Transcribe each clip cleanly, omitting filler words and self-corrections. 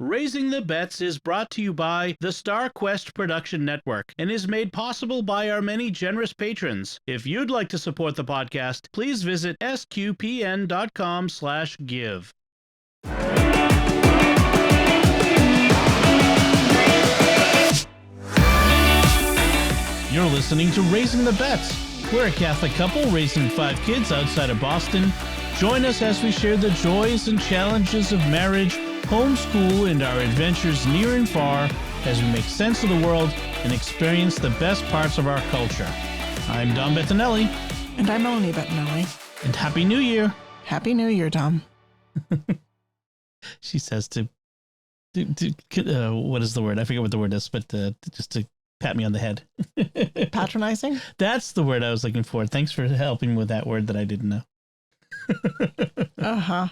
Raising the Bets is brought to you by the Star Quest Production Network and is made possible by our many generous patrons. If you'd like to support the podcast, please visit sqpn.com/give. You're listening to Raising the Bets. We're a Catholic couple raising 5 kids outside of Boston. Join us as we share the joys and challenges of marriage, homeschool, and our adventures near and far as we make sense of the world and experience the best parts of our culture. I'm Dom Bettinelli. And I'm Melanie Bettinelli. And Happy New Year. Happy New Year, Dom. She says to what is the word? I forget what the word is, but just to pat me on the head. Patronizing? That's the word I was looking for. Thanks for helping me with that word that I didn't know. Uh-huh.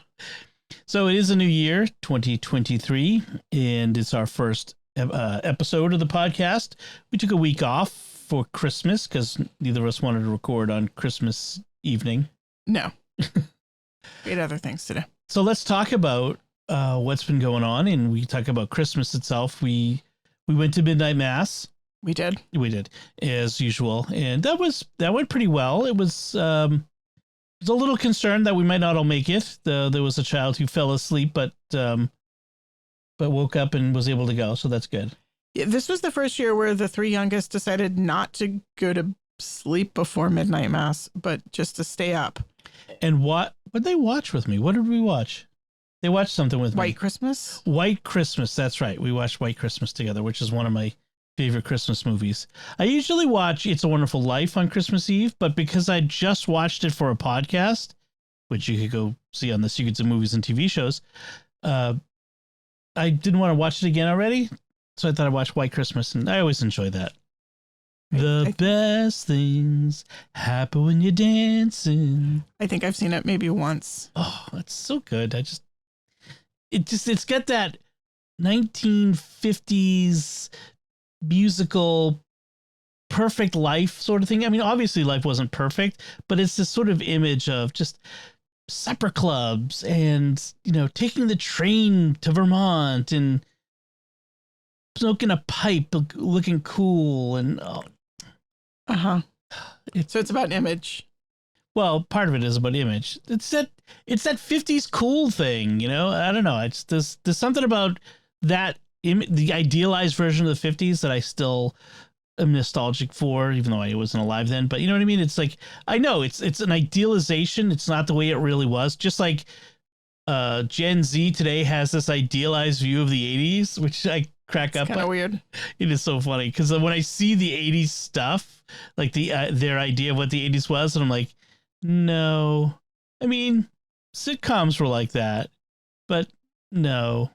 So it is a new year, 2023, and it's our first episode of the podcast. We took a week off for Christmas because neither of us wanted to record on Christmas evening. No. We had other things to do. So let's talk about what's been going on, and we talk about Christmas itself. We went to midnight mass. We did, as usual, and that went pretty well. It was a little concerned that we might not all make it. There was a child who fell asleep, but woke up and was able to go, so that's good. Yeah, this was the first year where the 3 youngest decided not to go to sleep before midnight mass, but just to stay up. And what did they watch with me? What did we watch? They watched something with me. White Christmas? White Christmas, that's right. We watched White Christmas together, which is one of my favorite Christmas movies. I usually watch It's a Wonderful Life on Christmas Eve, but because I just watched it for a podcast, which you could go see on the Secrets of Movies and TV Shows, I didn't want to watch it again already, so I thought I'd watch White Christmas, and I always enjoy that. The best things happen when you're dancing. I think I've seen it maybe once. Oh, it's so good. It's got that 1950s musical perfect life sort of thing. I mean, obviously life wasn't perfect, but it's this sort of image of just supper clubs and, taking the train to Vermont and smoking a pipe, looking cool. And so it's about an image. Well, part of it is about image. It's that 50s cool thing, I don't know. There's something about that the idealized version of the 50s that I still am nostalgic for, even though I wasn't alive then. But you know what I mean? It's like, I know it's an idealization. It's not the way it really was. Just like Gen Z today has this idealized view of the 80s, which I crack up. It's kind of weird. It is so funny because when I see the 80s stuff, like their idea of what the 80s was, and I'm like, no. I mean, sitcoms were like that, but no.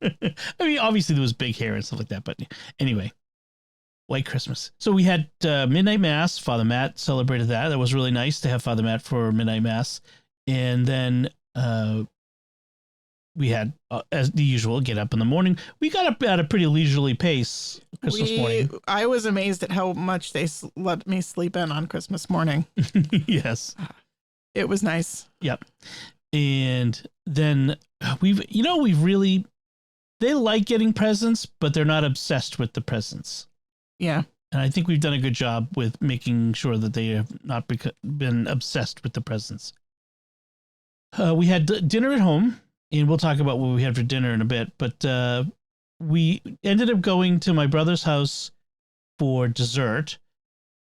I mean, obviously there was big hair and stuff like that, but anyway, White Christmas. So we had midnight mass. Father Matt celebrated that. That was really nice to have Father Matt for midnight mass. And then we had, as the usual, get up in the morning. We got up at a pretty leisurely pace Christmas morning. I was amazed at how much they let me sleep in on Christmas morning. Yes. It was nice. Yep. And then they like getting presents, but they're not obsessed with the presents. Yeah. And I think we've done a good job with making sure that they have not been obsessed with the presents. We had dinner at home, and we'll talk about what we had for dinner in a bit, but we ended up going to my brother's house for dessert.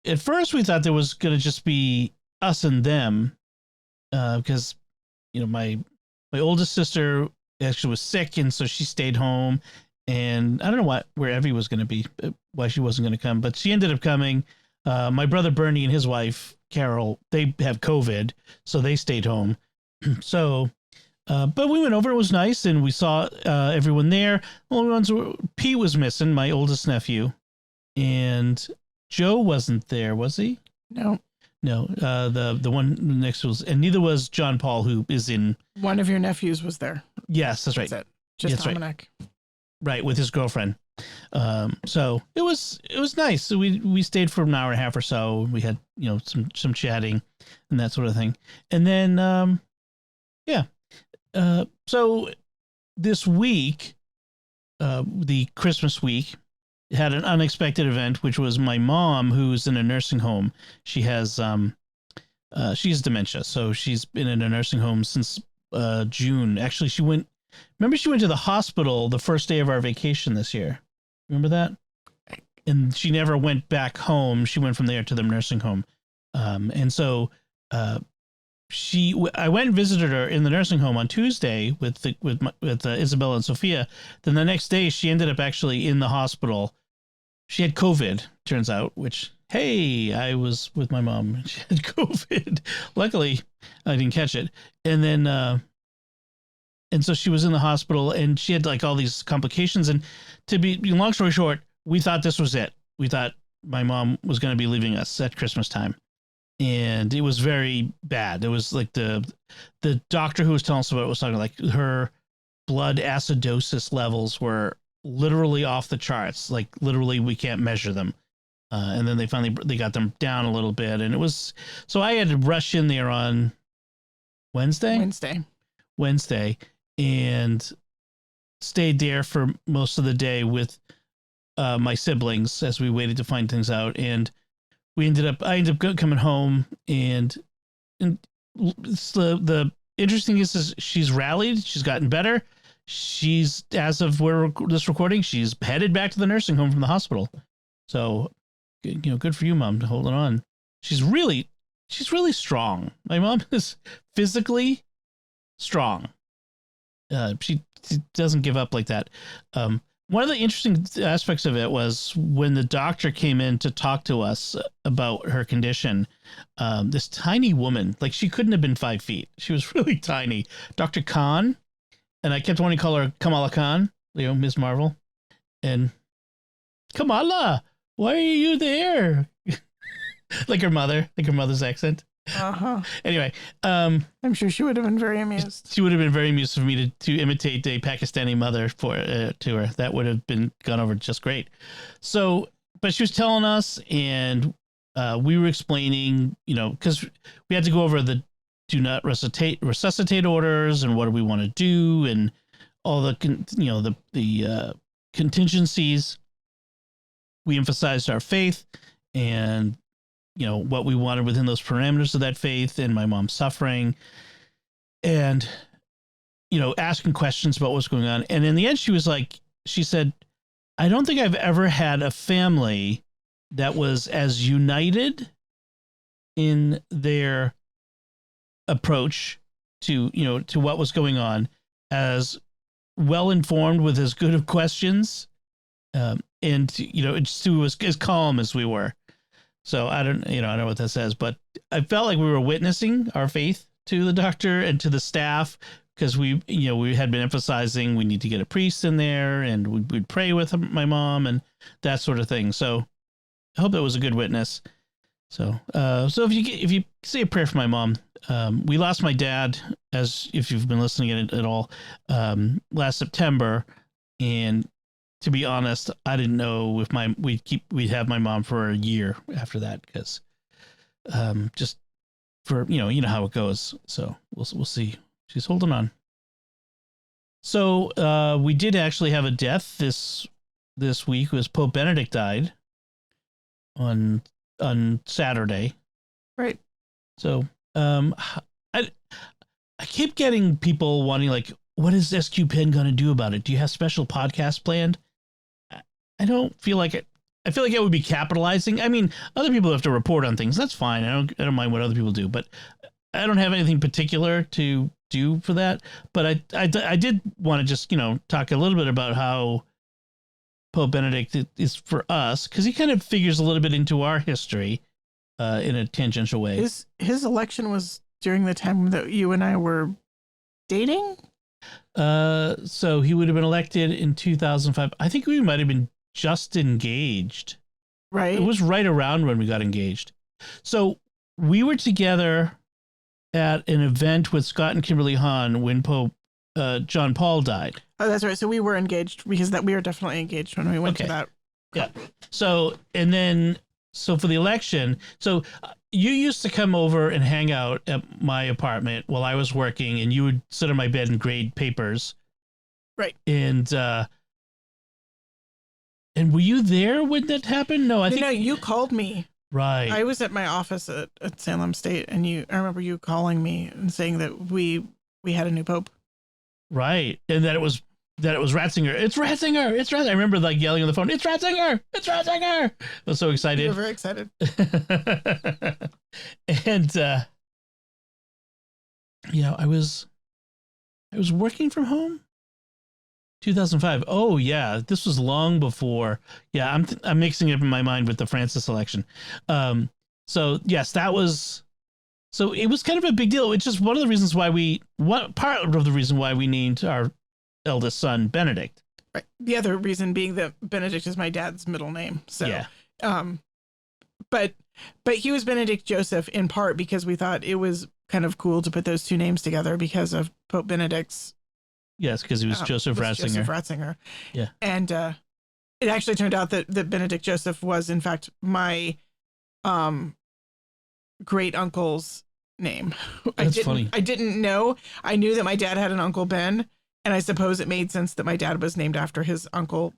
At first, we thought there was going to just be us and them, because, my oldest sister actually was sick, and so she stayed home, and I don't know where Evie was going to be, why she wasn't going to come, but she ended up coming. My brother Bernie and his wife Carol, they have COVID, so they stayed home. So, but we went over. It was nice, and we saw everyone there. Only ones Pete was missing, my oldest nephew, and Joe wasn't there, was he? No. The one next to us, and neither was John Paul, who is in. One of your nephews was there. Yes, that's right. That's it. Just that's Dominic. Right, with his girlfriend. So it was nice. So we stayed for an hour and a half or so. We had some chatting and that sort of thing, and then so this week, the Christmas week, had an unexpected event, which was my mom, who's in a nursing home. She has dementia, so she's been in a nursing home since June. Actually, she went to the hospital the first day of our vacation this year. Remember that? And she never went back home. She went from there to the nursing home. And so I went and visited her in the nursing home on Tuesday with Isabella and Sophia. Then the next day, she ended up actually in the hospital. She had COVID, turns out, which, hey, I was with my mom. She had COVID. Luckily, I didn't catch it. And then, and so she was in the hospital, and she had like all these complications. And to be long story short, we thought this was it. We thought my mom was going to be leaving us at Christmas time. And it was very bad. It was like the doctor who was telling us about it was talking like her blood acidosis levels were literally off the charts. Like literally we can't measure them. And then they got them down a little bit. And it was, so I had to rush in there on Wednesday and stayed there for most of the day with my siblings as we waited to find things out. And I ended up coming home, and the interesting is she's rallied. She's gotten better. She's, as of this recording, she's headed back to the nursing home from the hospital. So, good for you, Mom, holding on. She's really strong. My mom is physically strong. She doesn't give up like that. One of the interesting aspects of it was when the doctor came in to talk to us about her condition. This tiny woman, like she couldn't have been 5 feet. She was really tiny. Dr. Khan, and I kept wanting to call her Kamala Khan, Ms. Marvel. And Kamala, why are you there? like her mother's accent. Uh-huh. Anyway, I'm sure she would have been very amused. She would have been very amused for me to imitate a Pakistani mother to her. That would have gone over just great. So, but she was telling us, and we were explaining, because we had to go over the do not resuscitate orders and what do we want to do and all the contingencies. We emphasized our faith and what we wanted within those parameters of that faith and my mom's suffering and, asking questions about what's going on. And in the end, she said, I don't think I've ever had a family that was as united in their approach to what was going on, as well informed with as good of questions. And Stu was as calm as we were. So I don't know what that says, but I felt like we were witnessing our faith to the doctor and to the staff, because we had been emphasizing we need to get a priest in there and we'd pray with my mom and that sort of thing. So I hope that was a good witness. So if you say a prayer for my mom, we lost my dad, as if you've been listening at all, last September, and to be honest, I didn't know if we'd have my mom for a year after that, because just for how it goes. So we'll see. She's holding on. So we did actually have a death this week. Was Pope Benedict died on Saturday. Right. So I keep getting people wanting, like, what is SQPen going to do about it? Do you have special podcasts planned? I don't feel like it. I feel like it would be capitalizing. I mean, other people have to report on things. That's fine. I don't mind what other people do, but I don't have anything particular to do for that. But I did want to just, talk a little bit about how Pope Benedict is for us, because he kind of figures a little bit into our history in a tangential way. His election was during the time that you and I were dating. So he would have been elected in 2005. I think we might have been just engaged. Right. It was right around when we got engaged. So we were together at an event with Scott and Kimberly Hahn when Pope John Paul died. Oh, that's right. So we were engaged, because we were definitely engaged when we went to that. Yeah. So for the election, you used to come over and hang out at my apartment while I was working, and you would sit on my bed and grade papers. Right. And were you there when that happened? No, I think you called me. Right. I was at my office at Salem State, and I remember you calling me and saying that we had a new pope. Right. And that it was Ratzinger. It's Ratzinger. It's Ratzinger. I remember like yelling on the phone, it's Ratzinger. It's Ratzinger. I was so excited. You were very excited. And I was working from home 2005. Oh yeah, this was long before. Yeah, I'm mixing it up in my mind with the Francis election. So yes, that was. So it was kind of a big deal. It's just one of the reasons why part of the reason why we named our eldest son Benedict. Right. The other reason being that Benedict is my dad's middle name. So yeah. But he was Benedict Joseph in part because we thought it was kind of cool to put those two names together because of Pope Benedict's. Yes, because he was Joseph Ratzinger. Joseph Ratzinger. Yeah. And it actually turned out that Benedict Joseph was, in fact, my great uncle's name. That's funny. I didn't know. I knew that my dad had an Uncle Ben, and I suppose it made sense that my dad was named after his uncle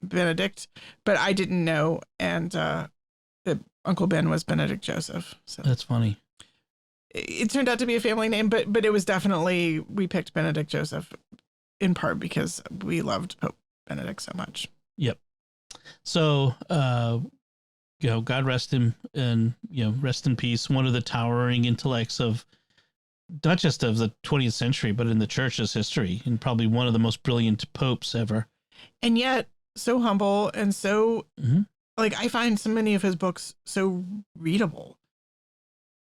Benedict, but I didn't know. And that Uncle Ben was Benedict Joseph. So that's funny. It turned out to be a family name, but it was definitely, we picked Benedict Joseph in part because we loved Pope Benedict so much. Yep. So, God rest him and, rest in peace. One of the towering intellects of not just of the 20th century, but in the church's history, and probably one of the most brilliant popes ever. And yet so humble and so like, I find so many of his books so readable.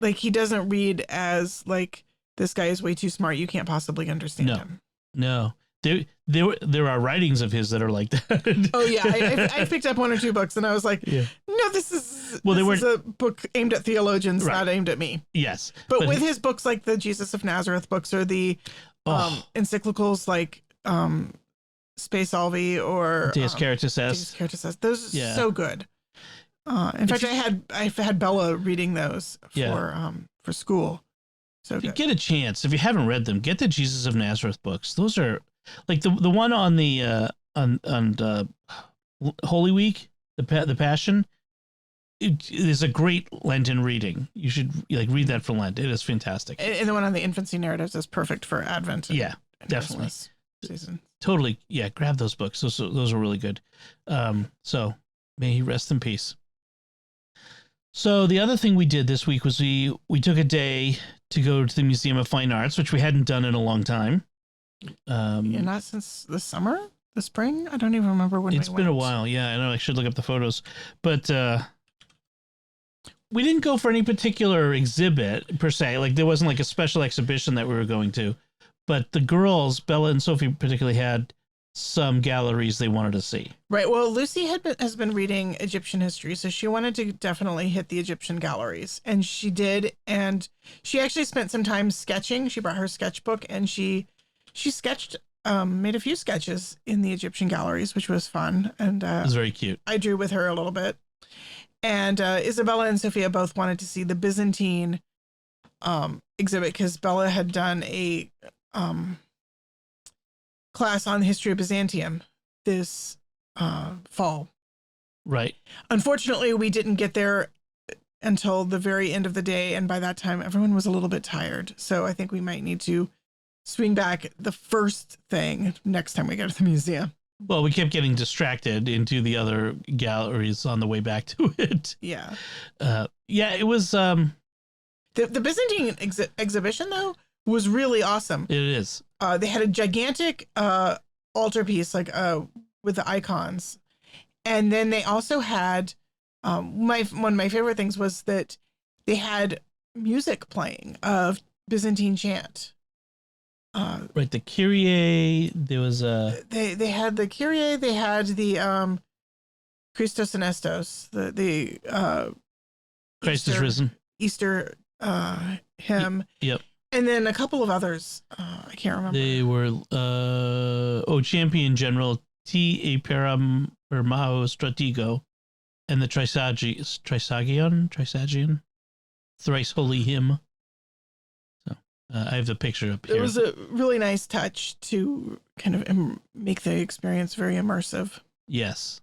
Like, he doesn't read as like, this guy is way too smart, you can't possibly understand him. No. There are writings of his that are like that. Oh yeah, I picked up one or two books and I was like, no, this is a book aimed at theologians, not aimed at me. Yes, but with his books like the Jesus of Nazareth books or the encyclicals like Spe Salvi or Deus Caritas Est. Those are so good. In fact, I've had Bella reading those for school. So if you get a chance, if you haven't read them, get the Jesus of Nazareth books. Those are like the one on the on Holy Week, the Passion. It is a great Lenten reading. You should read that for Lent. It is fantastic. And the one on the infancy narratives is perfect for Advent. And definitely. Christmas season. Totally. Yeah. Grab those books. Those are really good. So may he rest in peace. So the other thing we did this week was we took a day to go to the Museum of Fine Arts, which we hadn't done in a long time. Not since the spring. I don't even remember when. It's been a while. Yeah, I know. I should look up the photos, but we didn't go for any particular exhibit per se. Like there wasn't like a special exhibition that we were going to, but the girls, Bella and Sophie particularly, had some galleries they wanted to see. Right. Well, Lucy has been reading Egyptian history, so she wanted to definitely hit the Egyptian galleries, and she did. And she actually spent some time sketching. She brought her sketchbook, and she sketched, made a few sketches in the Egyptian galleries, which was fun. And it was very cute. I drew with her a little bit. And Isabella and Sophia both wanted to see the Byzantine exhibit because Bella had done a class on the history of Byzantium this fall. Right. Unfortunately, we didn't get there until the very end of the day, and by that time everyone was a little bit tired. So I think we might need to swing back the first thing next time we go to the museum. Well, we kept getting distracted into the other galleries on the way back to it. Yeah. It was the Byzantine exhibition though was really awesome. It is. They had a gigantic altarpiece with the icons, and then they also had one of my favorite things was that they had music playing of Byzantine chant. Right, the Kyrie. There was a. They had the Kyrie. They had the Christos Anestos. The Christ is risen. Easter hymn. Yep. And then a couple of others. I can't remember. They were Champion General T. A Param or Maho Stratego, and the Trisagion, Thrice Holy Hymn. So I have the picture up here. It was a really nice touch to kind of make the experience very immersive. Yes.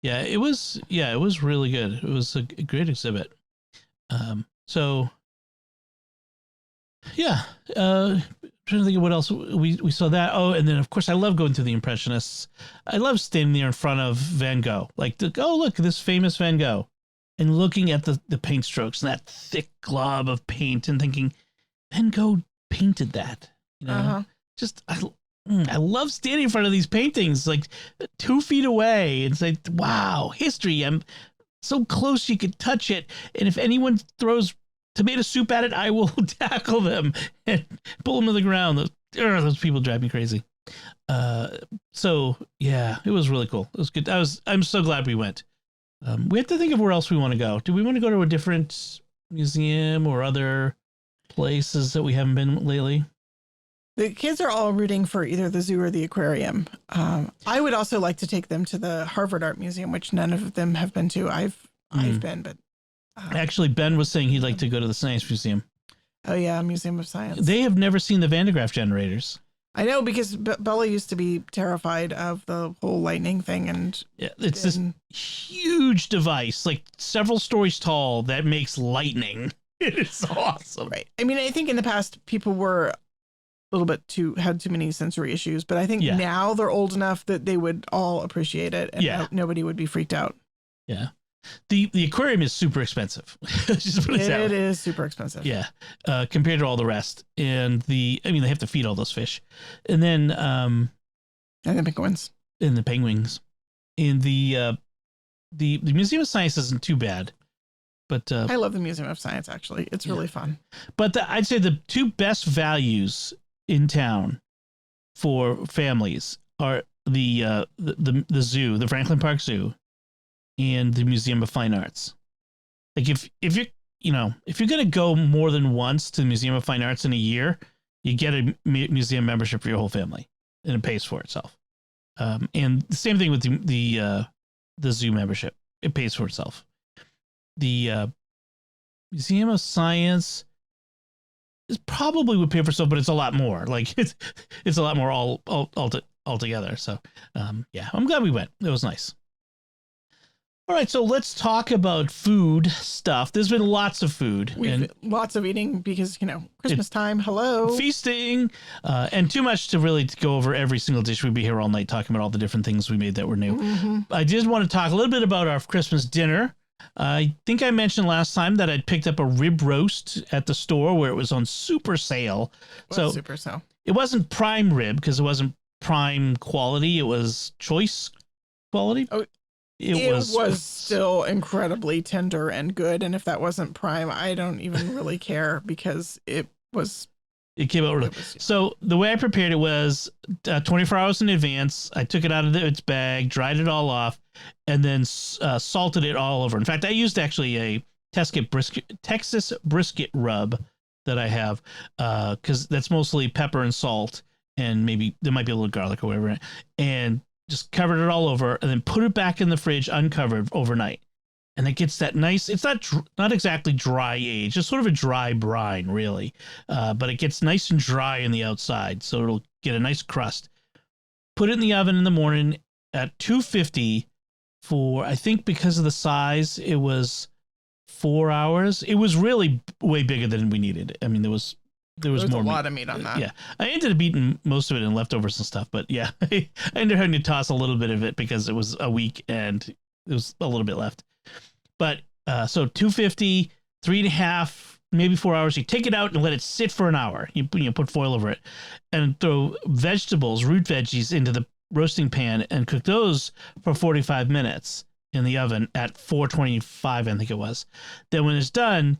Yeah, it was really good. It was a great exhibit. So yeah, trying to think of what else we saw that. Oh, and then of course I love going to the Impressionists. I love standing there in front of Van Gogh. Like, oh, look, this famous Van Gogh, and looking at the paint strokes and that thick glob of paint and thinking, Van Gogh painted that. You know, just I love standing in front of these paintings, like 2 feet away. It's like, wow, history. I'm so close you could touch it. And if anyone throws tomato soup at it, I will tackle them and pull them to the ground. Those people drive me crazy. So yeah, it was really cool. It was good. I'm so glad we went. We have to think of where else we want to go. Do we want to go to a different museum or other places that we haven't been lately? The kids are all rooting for either the zoo or the aquarium. I would also like to take them to the Harvard Art Museum, which none of them have been to. I've been, but actually, Ben was saying he'd like to go to the Science Museum. Oh yeah, Museum of Science. They have never seen the Van de Graaff generators. I know, because Bella used to be terrified of the whole lightning thing, and it's this huge device, like several stories tall, that makes lightning. It's awesome, right? I mean, I think in the past people were a little bit had too many sensory issues, but I think now they're old enough that they would all appreciate it, and nobody would be freaked out. Yeah. The aquarium is super expensive. Just put it is super expensive. Yeah. Compared to all the rest. And they have to feed all those fish. And then and the penguins. And the penguins. And the Museum of Science isn't too bad. But I love the Museum of Science, actually. It's really fun. But I'd say the 2 best values in town for families are the zoo, the Franklin Park Zoo, and the Museum of Fine Arts. Like if you're going to go more than once to the Museum of Fine Arts in a year, you get a museum membership for your whole family, and it pays for itself. And the same thing with the zoo membership. It pays for itself. The Museum of Science is probably would pay for itself, but it's a lot more. Like it's a lot more all together. So yeah, I'm glad we went. It was nice. All right, so let's talk about food stuff. There's been lots of food. Lots of eating because, Christmas time, hello. Feasting, and too much to really go over every single dish. We'd be here all night talking about all the different things we made that were new. Mm-hmm. I did want to talk a little bit about our Christmas dinner. I think I mentioned last time that I'd picked up a rib roast at the store where it was on super sale. Super sale. It wasn't prime rib because it wasn't prime quality. It was choice quality. Oh, it was still incredibly tender and good. And if that wasn't prime, I don't even really care because it came out really. So the way I prepared it was 24 hours in advance. I took it out of its bag, dried it all off, and then salted it all over. In fact, I used actually a Texas brisket rub that I have because that's mostly pepper and salt, and maybe there might be a little garlic or whatever, and just covered it all over, and then put it back in the fridge uncovered overnight. And it gets that nice, it's not exactly dry age, it's sort of a dry brine, really. But it gets nice and dry in the outside, so it'll get a nice crust. Put it in the oven in the morning at 250 for, I think because of the size, it was 4 hours. It was really way bigger than we needed. I mean, there was more a lot of meat on that. Yeah. I ended up eating most of it and leftovers and stuff, but yeah, I ended up having to toss a little bit of it because it was a week and there was a little bit left. But so 250, 3.5, maybe 4 hours. You take it out and let it sit for an hour. You put foil over it and throw vegetables, root veggies into the roasting pan and cook those for 45 minutes in the oven at 425, I think it was. Then when it's done,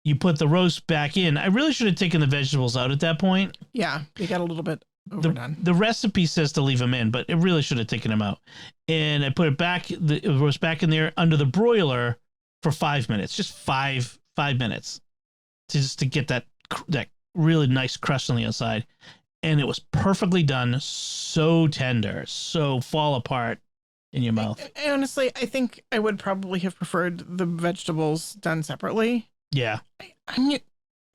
you put the roast back in. I really should have taken the vegetables out at that point. Yeah, they got a little bit overdone. The recipe says to leave them in, but it really should have taken them out. And I put it back, the roast back in there under the broiler for 5 minutes, just five minutes, to get that really nice crust on the outside. And it was perfectly done, so tender, so fall apart in your mouth. Honestly, I think I would probably have preferred the vegetables done separately. Yeah. I mean,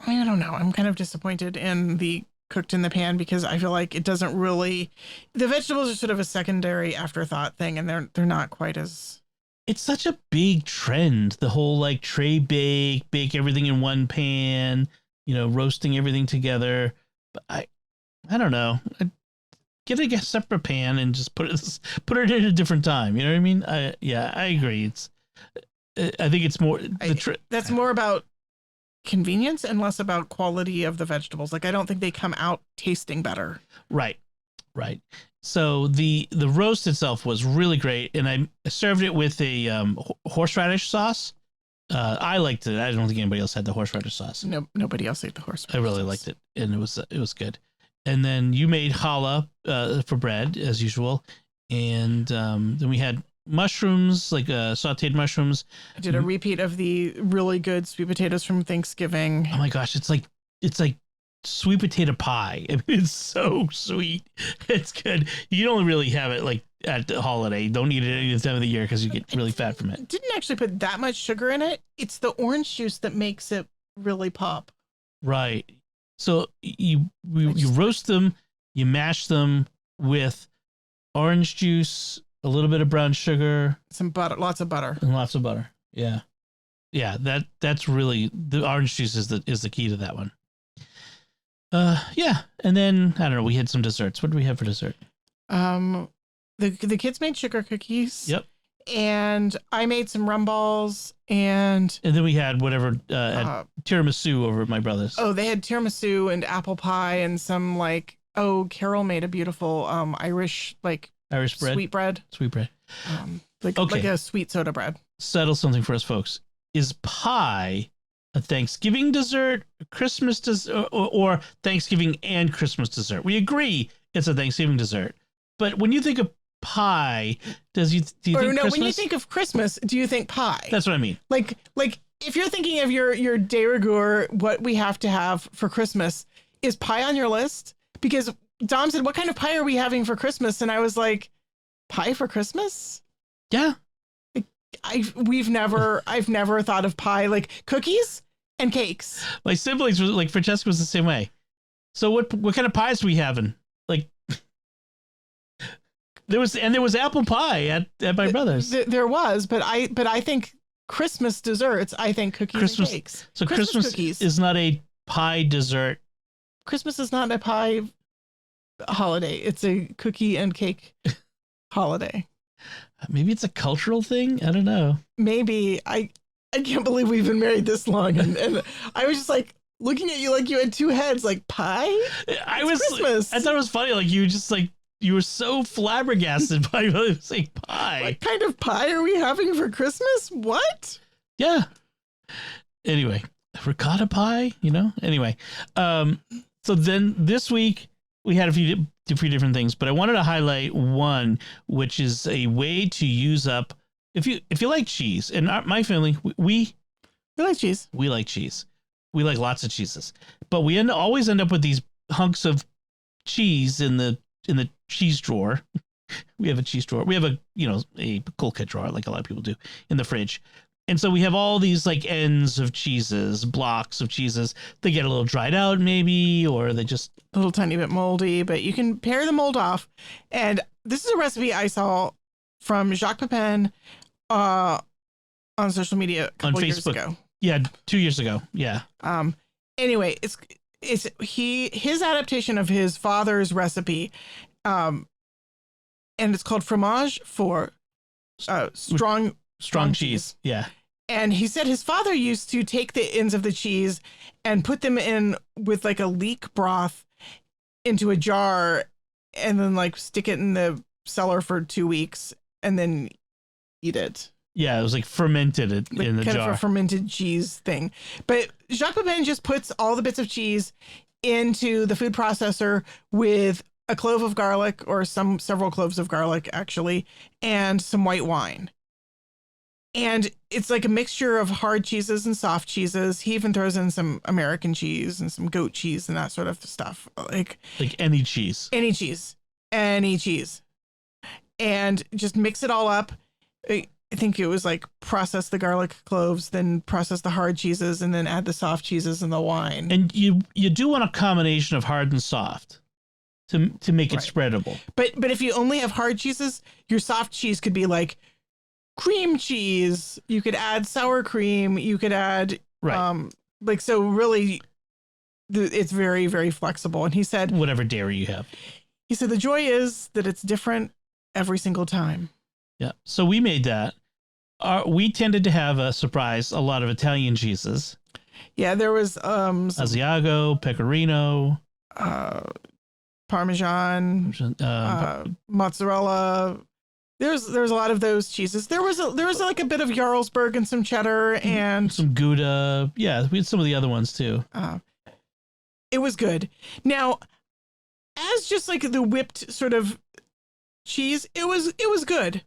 I don't know. I'm kind of disappointed in the cooked in the pan because I feel like it doesn't really. The vegetables are sort of a secondary afterthought thing, and they're not quite as. It's such a big trend. The whole like tray bake everything in one pan. Roasting everything together. But I don't know. Get a separate pan and just put it in a different time. You know what I mean? I agree. I think it's more that's more about convenience and less about quality of the vegetables. Like I don't think they come out tasting better. Right. So the roast itself was really great, and I served it with a horseradish sauce. I liked it. I don't think anybody else had the horseradish sauce. No, nobody else ate the horseradish. I really liked it, and it was good. And then you made challah for bread as usual, and then we had mushrooms, like sautéed mushrooms. I did a repeat of the really good sweet potatoes from Thanksgiving. Oh my gosh, it's like sweet potato pie. I mean, it's so sweet. It's good. You don't really have it like at the holiday. Don't eat it any time of the year because you get really fat from it. Didn't actually put that much sugar in it. It's the orange juice that makes it really pop. Right. So you roast them, you mash them with orange juice, a little bit of brown sugar, some butter, lots of butter. Yeah. That's really, the orange juice is the key to that one. Yeah. And then I don't know, we had some desserts. What did we have for dessert? The kids made sugar cookies. Yep. And I made some rum balls, and then we had whatever tiramisu over at my brother's. Oh, they had tiramisu and apple pie and some Carol made a beautiful Irish bread. Sweet bread. Like a sweet soda bread. Settle something for us folks. Is pie a Thanksgiving dessert, Christmas dessert, or Thanksgiving and Christmas dessert? We agree it's a Thanksgiving dessert, but when you think of pie, do you think Christmas? When you think of Christmas, do you think pie? That's what I mean. Like if you're thinking of your de rigueur, what we have to have for Christmas, is pie on your list? Because Dom said, "What kind of pie are we having for Christmas?" And I was like, "Pie for Christmas?" Yeah. I've never thought of pie, like cookies and cakes. My siblings were like, Francesca was the same way. So what kind of pies are we having? Like, there was apple pie at my brother's. There was, but I think Christmas desserts. I think cookies and cakes. So Christmas cookies is not a pie dessert. Christmas is not a pie holiday. It's a cookie and cake holiday. Maybe it's a cultural thing. I don't know. Maybe. I can't believe we've been married this long, and I was just like looking at you like you had two heads. Like pie. Christmas. I thought it was funny. Like you were so flabbergasted by saying pie. What kind of pie are we having for Christmas? What? Yeah. Anyway, ricotta pie, Anyway, so then this week we had a few different things, but I wanted to highlight one, which is a way to use up if you like cheese. And my family, we like cheese. We like cheese. We like lots of cheeses, but we always end up with these hunks of cheese in the cheese drawer. We have a cheese drawer. We have a cold cut drawer, like a lot of people do, in the fridge. And so we have all these like ends of cheeses, blocks of cheeses. They get a little dried out maybe, or they just a little tiny bit moldy, but you can pare the mold off. And this is a recipe I saw from Jacques Pepin on social media a couple on Facebook. Years ago. Yeah, 2 years ago. Yeah. Anyway, it's his adaptation of his father's recipe, and it's called fromage for strong cheese. Yeah. And he said his father used to take the ends of the cheese and put them in with like a leek broth into a jar and then like stick it in the cellar for 2 weeks and then eat it. Yeah, it was like fermented in the jar. Kind of a fermented cheese thing. But Jacques Pepin just puts all the bits of cheese into the food processor with a clove of garlic, or several cloves of garlic actually, and some white wine. And it's like a mixture of hard cheeses and soft cheeses. He even throws in some American cheese and some goat cheese and that sort of stuff. Like any cheese. Any cheese. And just mix it all up. I think it was like process the garlic cloves, then process the hard cheeses, and then add the soft cheeses and the wine. And you do want a combination of hard and soft to make it spreadable. But if you only have hard cheeses, your soft cheese could be like cream cheese. You could add sour cream. You could add so really, it's very, very flexible. And he said, whatever dairy you have. He said the joy is that it's different every single time. Yeah. So we made that. We tended to have a lot of Italian cheeses. Yeah, there was Asiago, Pecorino, Parmesan, mozzarella. There's a lot of those cheeses. There was like a bit of Jarlsberg and some cheddar and some Gouda. Yeah, we had some of the other ones too. It was good. Now, as just like the whipped sort of cheese, it was good.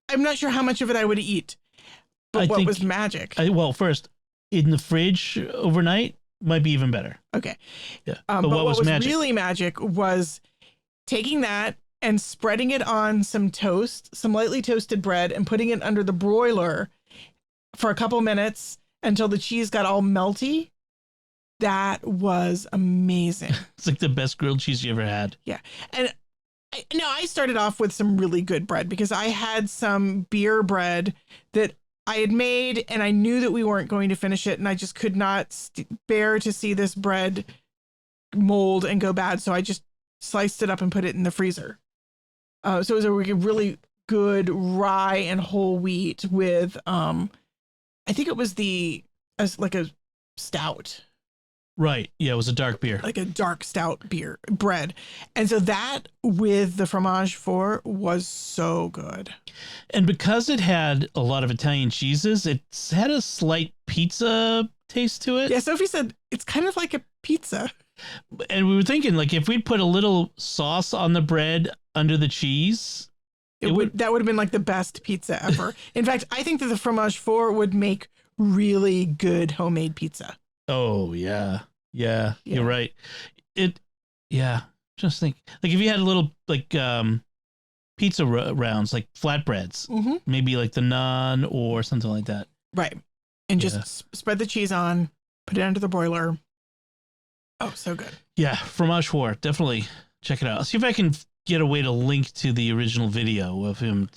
I'm not sure how much of it I would eat, but what was magic? First, in the fridge overnight might be even better. Okay. Yeah. But what was really magic was taking that and spreading it on some toast, some lightly toasted bread, and putting it under the broiler for a couple minutes until the cheese got all melty. That was amazing. It's like the best grilled cheese you ever had. Yeah. And I started off with some really good bread because I had some beer bread that I had made and I knew that we weren't going to finish it. And I just could not bear to see this bread mold and go bad. So I just sliced it up and put it in the freezer. So it was a really good rye and whole wheat with, I think it was like a stout. Right. Yeah, it was a dark beer. Like a dark stout bread. And so that with the fromage fort was so good. And because it had a lot of Italian cheeses, it had a slight pizza taste to it. Yeah, Sophie said it's kind of like a pizza. And we were thinking, like, if we'd put a little sauce on the bread under the cheese, that would have been like the best pizza ever. In fact, I think that the fromage fort would make really good homemade pizza. Oh, yeah. Yeah, you're right. Just think, like if you had a little like pizza rounds, like flatbreads, maybe like the naan or something like that. Right. And just spread the cheese on, put it under the broiler. Oh, so good. Yeah, fromage fort. Definitely check it out. I'll see if I can get a way to link to the original video of him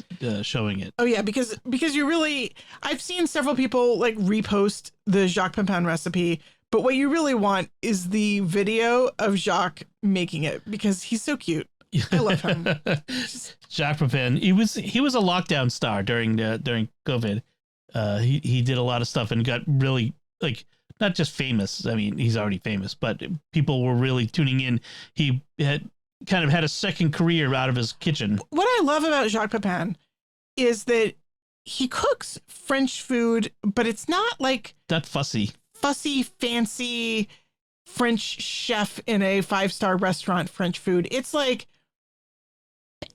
showing it. Oh yeah, because I've seen several people like repost the Jacques Pepin recipe, but what you really want is the video of Jacques making it because he's so cute. I love him. Jacques Pepin. He was a lockdown star during COVID. He did a lot of stuff and got really like not just famous. I mean, he's already famous, but people were really tuning in. He had a second career out of his kitchen. What I love about Jacques Pepin is that he cooks French food, but it's not like that fussy, fancy French chef in a 5-star restaurant French food. It's like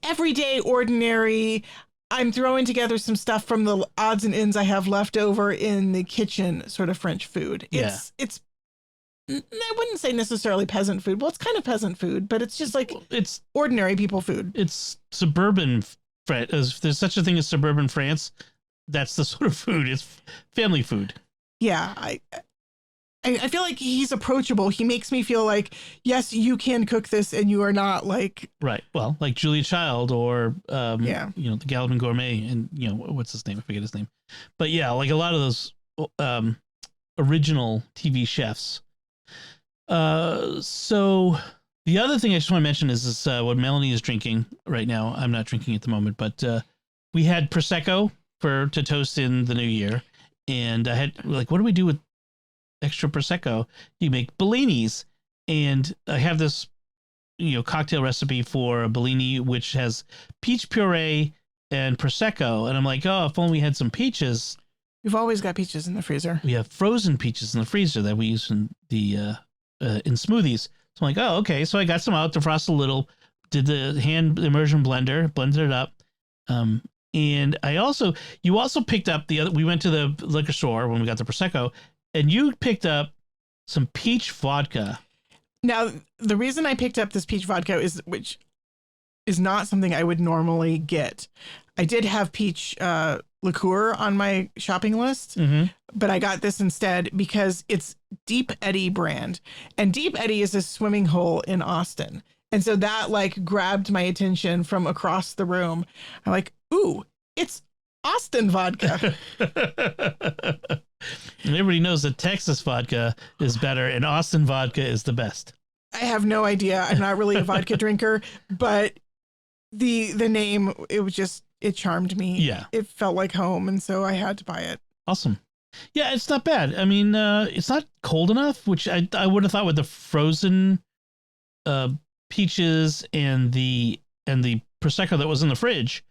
everyday, ordinary. I'm throwing together some stuff from the odds and ends I have left over in the kitchen sort of French food. It's I wouldn't say necessarily peasant food. Well, it's kind of peasant food, but it's just like it's ordinary people food. It's suburban France. If there's such a thing as suburban France, that's the sort of food. It's family food. Yeah, I feel like he's approachable. He makes me feel like, yes, you can cook this, and you are not like right. Well, like Julia Child or the Galvin Gourmet, and what's his name? I forget his name. But yeah, like a lot of those original TV chefs. So the other thing I just want to mention is this, what Melanie is drinking right now. I'm not drinking at the moment, but we had Prosecco to toast in the new year. And I had like, what do we do with extra Prosecco? You make Bellinis. And I have this, cocktail recipe for a Bellini, which has peach puree and Prosecco. And I'm like, oh, if only we had some peaches. We've always got peaches in the freezer. We have frozen peaches in the freezer that we use in the in smoothies. So I'm like, oh, okay. So I got some out, defrosted a little, did the hand immersion blender, blended it up. And you also picked up we went to the liquor store when we got the Prosecco, and you picked up some peach vodka. Now, the reason I picked up this peach vodka which is not something I would normally get. I did have peach liqueur on my shopping list, but I got this instead because it's Deep Eddy brand. And Deep Eddy is a swimming hole in Austin. And so that like grabbed my attention from across the room. I'm like, ooh, it's Austin vodka. And everybody knows that Texas vodka is better and Austin vodka is the best. I have no idea. I'm not really a vodka drinker, but the name, it charmed me. Yeah. It felt like home. And so I had to buy it. Awesome. Yeah, it's not bad. I mean, it's not cold enough, which I would have thought with the frozen peaches and the Prosecco that was in the fridge,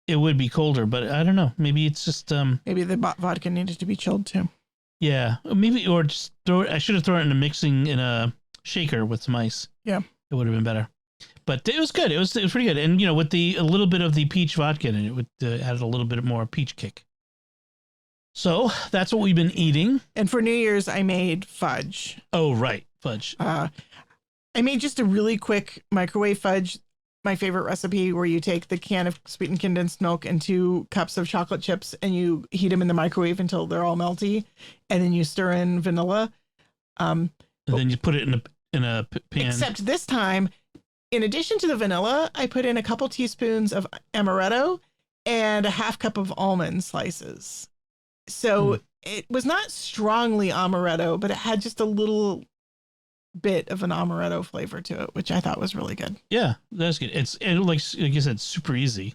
it would be colder, but I don't know. Maybe it's just maybe the vodka needed to be chilled too. Yeah, maybe, or just I should have thrown it in a shaker with some ice. Yeah, it would have been better. But it was good. It was pretty good, and with a little bit of the peach vodka in it, it would add a little bit more peach kick. So that's what we've been eating. And for New Year's, I made fudge. Oh right, fudge. I made just a really quick microwave fudge. My favorite recipe, where you take the can of sweetened condensed milk and 2 cups of chocolate chips and you heat them in the microwave until they're all melty, and then you stir in vanilla. And then you put it in a pan. Except this time, in addition to the vanilla, I put in a couple teaspoons of amaretto and a half cup of almond slices. So it was not strongly amaretto, but it had just a little bit of an amaretto flavor to it, which I thought was really good. Yeah, that's good. It's like you said, super easy.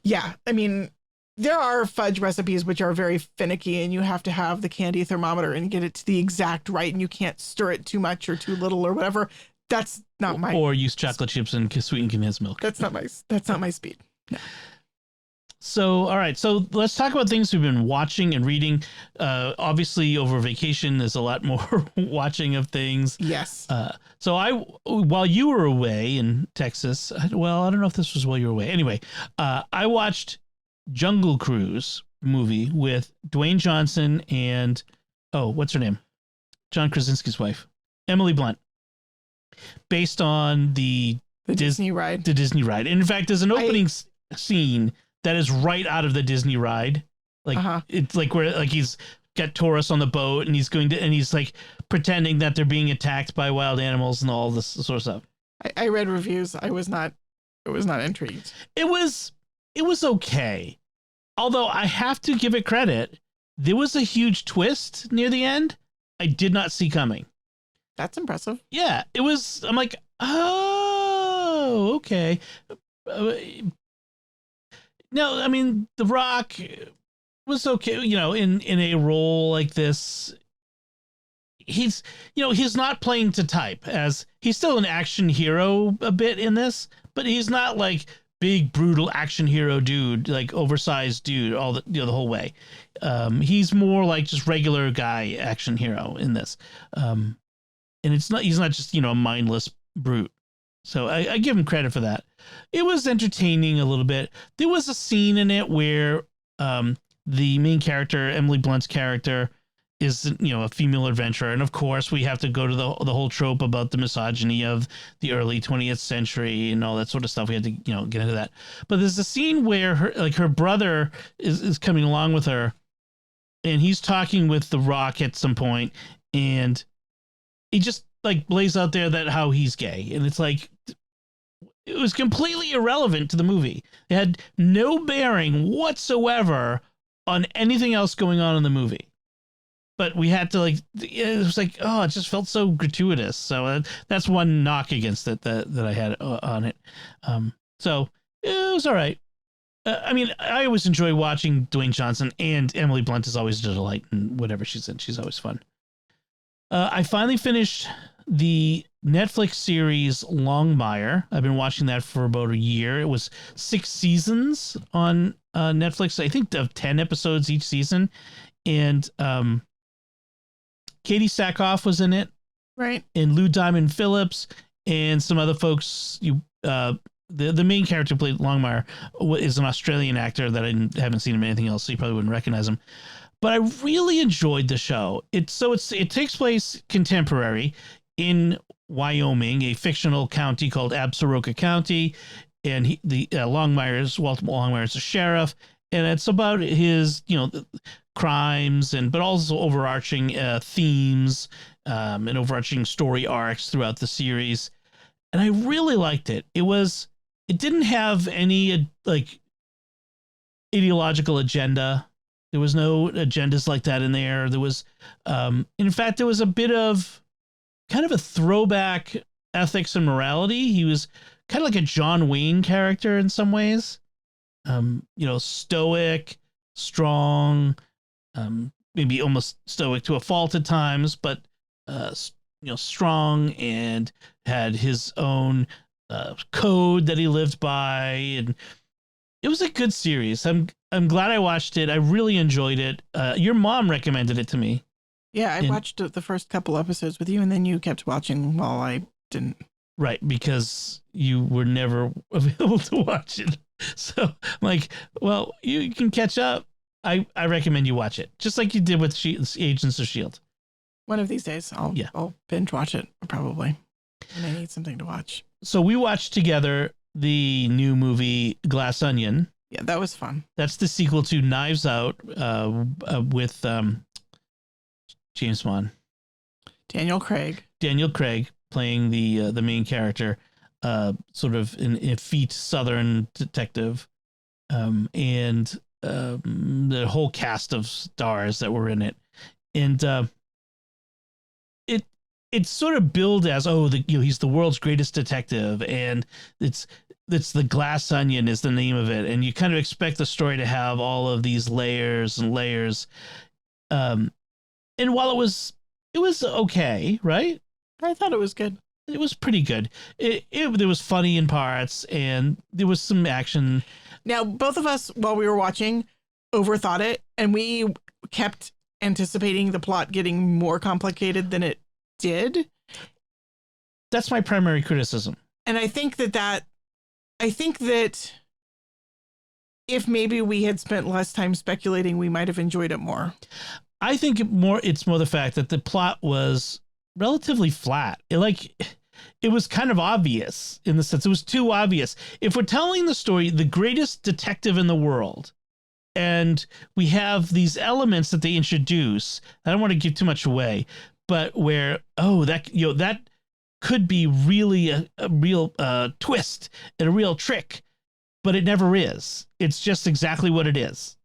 Yeah, I mean, there are fudge recipes which are very finicky, and you have to have the candy thermometer and get it to the exact right, and you can't stir it too much or too little or whatever. That's not my. Or use chocolate chips and sweetened condensed milk. That's not my speed. No. So, all right. So let's talk about things we've been watching and reading. Obviously, over vacation, there's a lot more watching of things. Yes. So while you were away in Texas, well, I don't know if this was while you were away. Anyway, I watched Jungle Cruise movie with Dwayne Johnson and, what's her name? John Krasinski's wife, Emily Blunt, based on the Disney ride. The Disney ride. And in fact, there's an opening scene that is right out of the Disney ride. Like it's like where like he's got tourists on the boat and he's like pretending that they're being attacked by wild animals and all this sort of stuff. I read reviews. I was not intrigued. It was okay. Although I have to give it credit. There was a huge twist near the end I did not see coming. That's impressive. Yeah, it was. I'm like, oh, okay. No, I mean, The Rock was okay, in a role like this. He's not playing to type, as he's still an action hero a bit in this, but he's not like big, brutal action hero dude, like oversized dude the whole way. He's more like just regular guy action hero in this. And he's not just, a mindless brute. So I give him credit for that. It was entertaining a little bit. There was a scene in it where the main character, Emily Blunt's character, is a female adventurer, and of course we have to go to the whole trope about the misogyny of the early 20th century and all that sort of stuff. We had to get into that. But there's a scene where her brother is coming along with her, and he's talking with The Rock at some point, and he just like lays out there that how he's gay, and it's like it was completely irrelevant to the movie. It had no bearing whatsoever on anything else going on in the movie. But we had to it was like, oh, it just felt so gratuitous. So that's one knock against it that I had on it. So it was all right. I mean, I always enjoy watching Dwayne Johnson, and Emily Blunt is always a delight in whatever she's in. She's always fun. I finally finished the Netflix series Longmire. I've been watching that for about a year. It was 6 seasons on Netflix. I think of 10 episodes each season. And Katie Sackhoff was in it. Right. And Lou Diamond Phillips and some other folks. The main character who played Longmire is an Australian actor that I haven't seen him in anything else, so you probably wouldn't recognize him. But I really enjoyed the show. It takes place contemporary in Wyoming, a fictional county called Absaroka County, and Walter Longmire is a sheriff, and it's about his, crimes but also overarching themes and overarching story arcs throughout the series. And I really liked it. It didn't have any like ideological agenda. There was no agendas like that in there. There was, in fact, there was a bit of kind of a throwback ethics and morality. He was kind of like a John Wayne character in some ways. Stoic, strong, maybe almost stoic to a fault at times, but strong, and had his own code that he lived by, and it was a good series. I'm glad I watched it. I really enjoyed it. Your mom recommended it to me. Yeah, I watched the first couple episodes with you, and then you kept watching while I didn't. Right, because you were never available to watch it. So I'm like, well, you can catch up. I recommend you watch it, just like you did with Agents of S.H.I.E.L.D. One of these days, I'll binge watch it, probably. And I need something to watch. So we watched together the new movie Glass Onion. Yeah, that was fun. That's the sequel to Knives Out with James Bond. Daniel Craig playing the main character, sort of an effete Southern detective, and the whole cast of stars that were in it, and it's sort of billed as he's the world's greatest detective, and it's the Glass Onion is the name of it, and you kind of expect the story to have all of these layers and layers, and while it was okay, right? I thought it was good. It was pretty good. There was funny in parts, and there was some action. Now, both of us, while we were watching, overthought it, and we kept anticipating the plot getting more complicated than it did. That's my primary criticism. And I think that if maybe we had spent less time speculating, we might have enjoyed it more. I think it's more the fact that the plot was relatively flat. It was kind of obvious, in the sense it was too obvious. If we're telling the story, the greatest detective in the world, and we have these elements that they introduce, I don't want to give too much away, but where that could be really a real twist and a real trick, but it never is. It's just exactly what it is,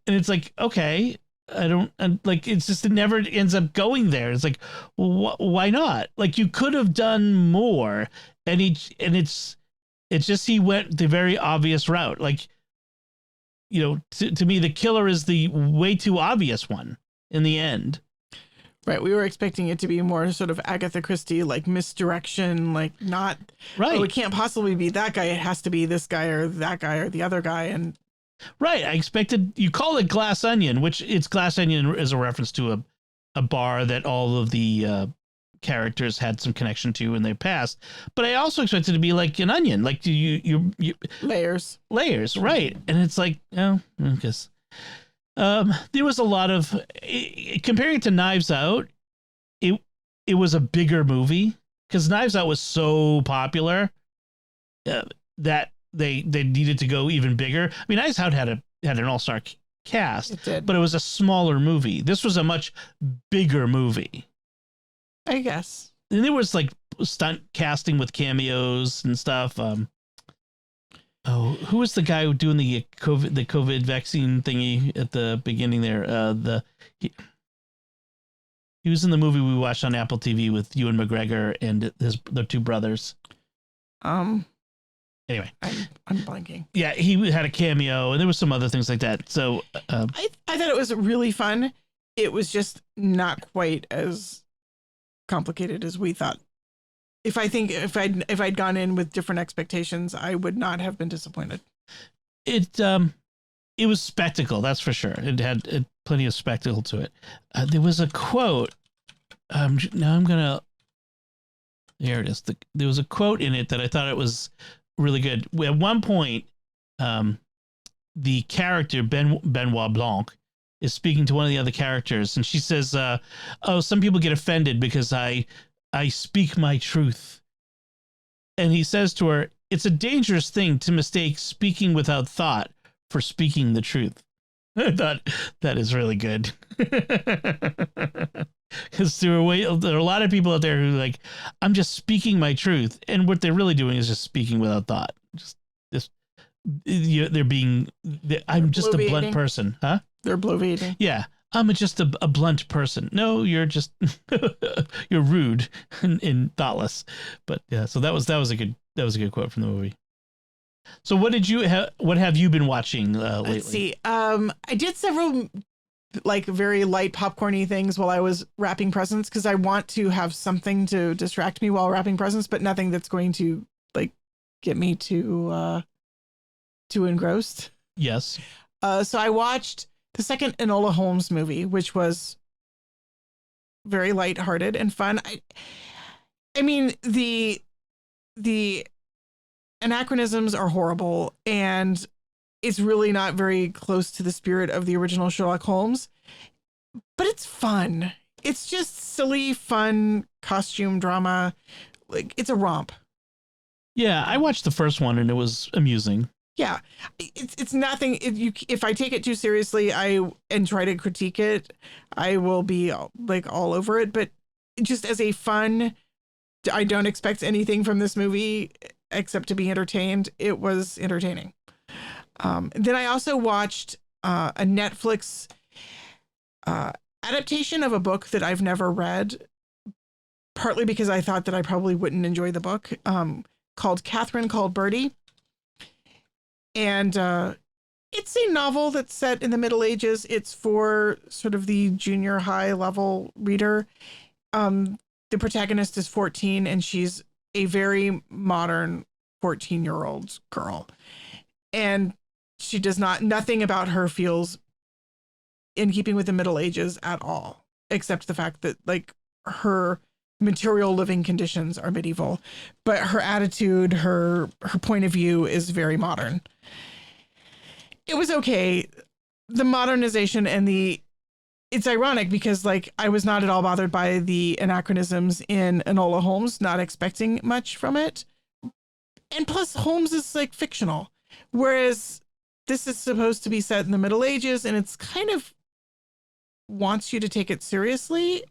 and it's like, okay. It's just, it never ends up going there. It's like, well, why not? Like, you could have done more, and it's just, he went the very obvious route. Like, to me, the killer is the way too obvious one in the end. Right. We were expecting it to be more sort of Agatha Christie, like misdirection, like not, right. Oh, it can't possibly be that guy. It has to be this guy or that guy or the other guy. And right. I expected, you call it Glass Onion, which it's Glass Onion is a reference to a bar that all of the characters had some connection to in their past. But I also expected it to be like an onion, like you layers, right? And it's like, I guess there was a lot of, comparing it to Knives Out, it was a bigger movie, because Knives Out was so popular that they needed to go even bigger. I mean, Knives Out had an all-star cast, it did, but it was a smaller movie. This was a much bigger movie, I guess. And there was like stunt casting with cameos and stuff. Who was the guy who doing the COVID vaccine thingy at the beginning there? He was in the movie we watched on Apple TV with Ewan McGregor and their two brothers. Anyway, I'm blanking. Yeah, he had a cameo, and there was some other things like that. So I thought it was really fun. It was just not quite as complicated as we thought. If I'd gone in with different expectations, I would not have been disappointed. It was spectacle, that's for sure. It had plenty of spectacle to it. There was a quote. Now I'm gonna. There it is. There was a quote in it that I thought it was really good. At one point, the character Benoit Blanc is speaking to one of the other characters, and she says, some people get offended because I speak my truth. And he says to her, it's a dangerous thing to mistake speaking without thought for speaking the truth. I thought that is really good. Because there are a lot of people out there who like, I'm just speaking my truth, and what they're really doing is just speaking without thought. I'm just a blunt person, huh? They're bloviating. Yeah, I'm just a blunt person. No, you're just you're rude and thoughtless. But yeah, so that was a good quote from the movie. So what have you been watching lately? Let's see. I did several like very light popcorny things while I was wrapping presents because I want to have something to distract me while wrapping presents, but nothing that's going to like get me too engrossed. Yes. So I watched the second Enola Holmes movie, which was very lighthearted and fun. I mean the anachronisms are horrible, and it's really not very close to the spirit of the original Sherlock Holmes, but it's fun. It's just silly, fun costume drama. Like, it's a romp. Yeah, I watched the first one and it was amusing. Yeah, it's nothing. If I take it too seriously, and try to critique it, I will be like all over it. But just as a fun, I don't expect anything from this movie except to be entertained. It was entertaining. Then I also watched a Netflix adaptation of a book that I've never read, partly because I thought that I probably wouldn't enjoy the book, called Catherine Called Birdie. And it's a novel that's set in the Middle Ages. It's for sort of the junior high level reader. The protagonist is 14 and she's a very modern 14-year-old girl. And she nothing about her feels in keeping with the Middle Ages at all, except the fact that like her material living conditions are medieval, but her attitude, her point of view is very modern. It was okay. The modernization and it's ironic because like I was not at all bothered by the anachronisms in Enola Holmes, not expecting much from it. And plus Holmes is like fictional, whereas this is supposed to be set in the Middle Ages, and it's kind of wants you to take it seriously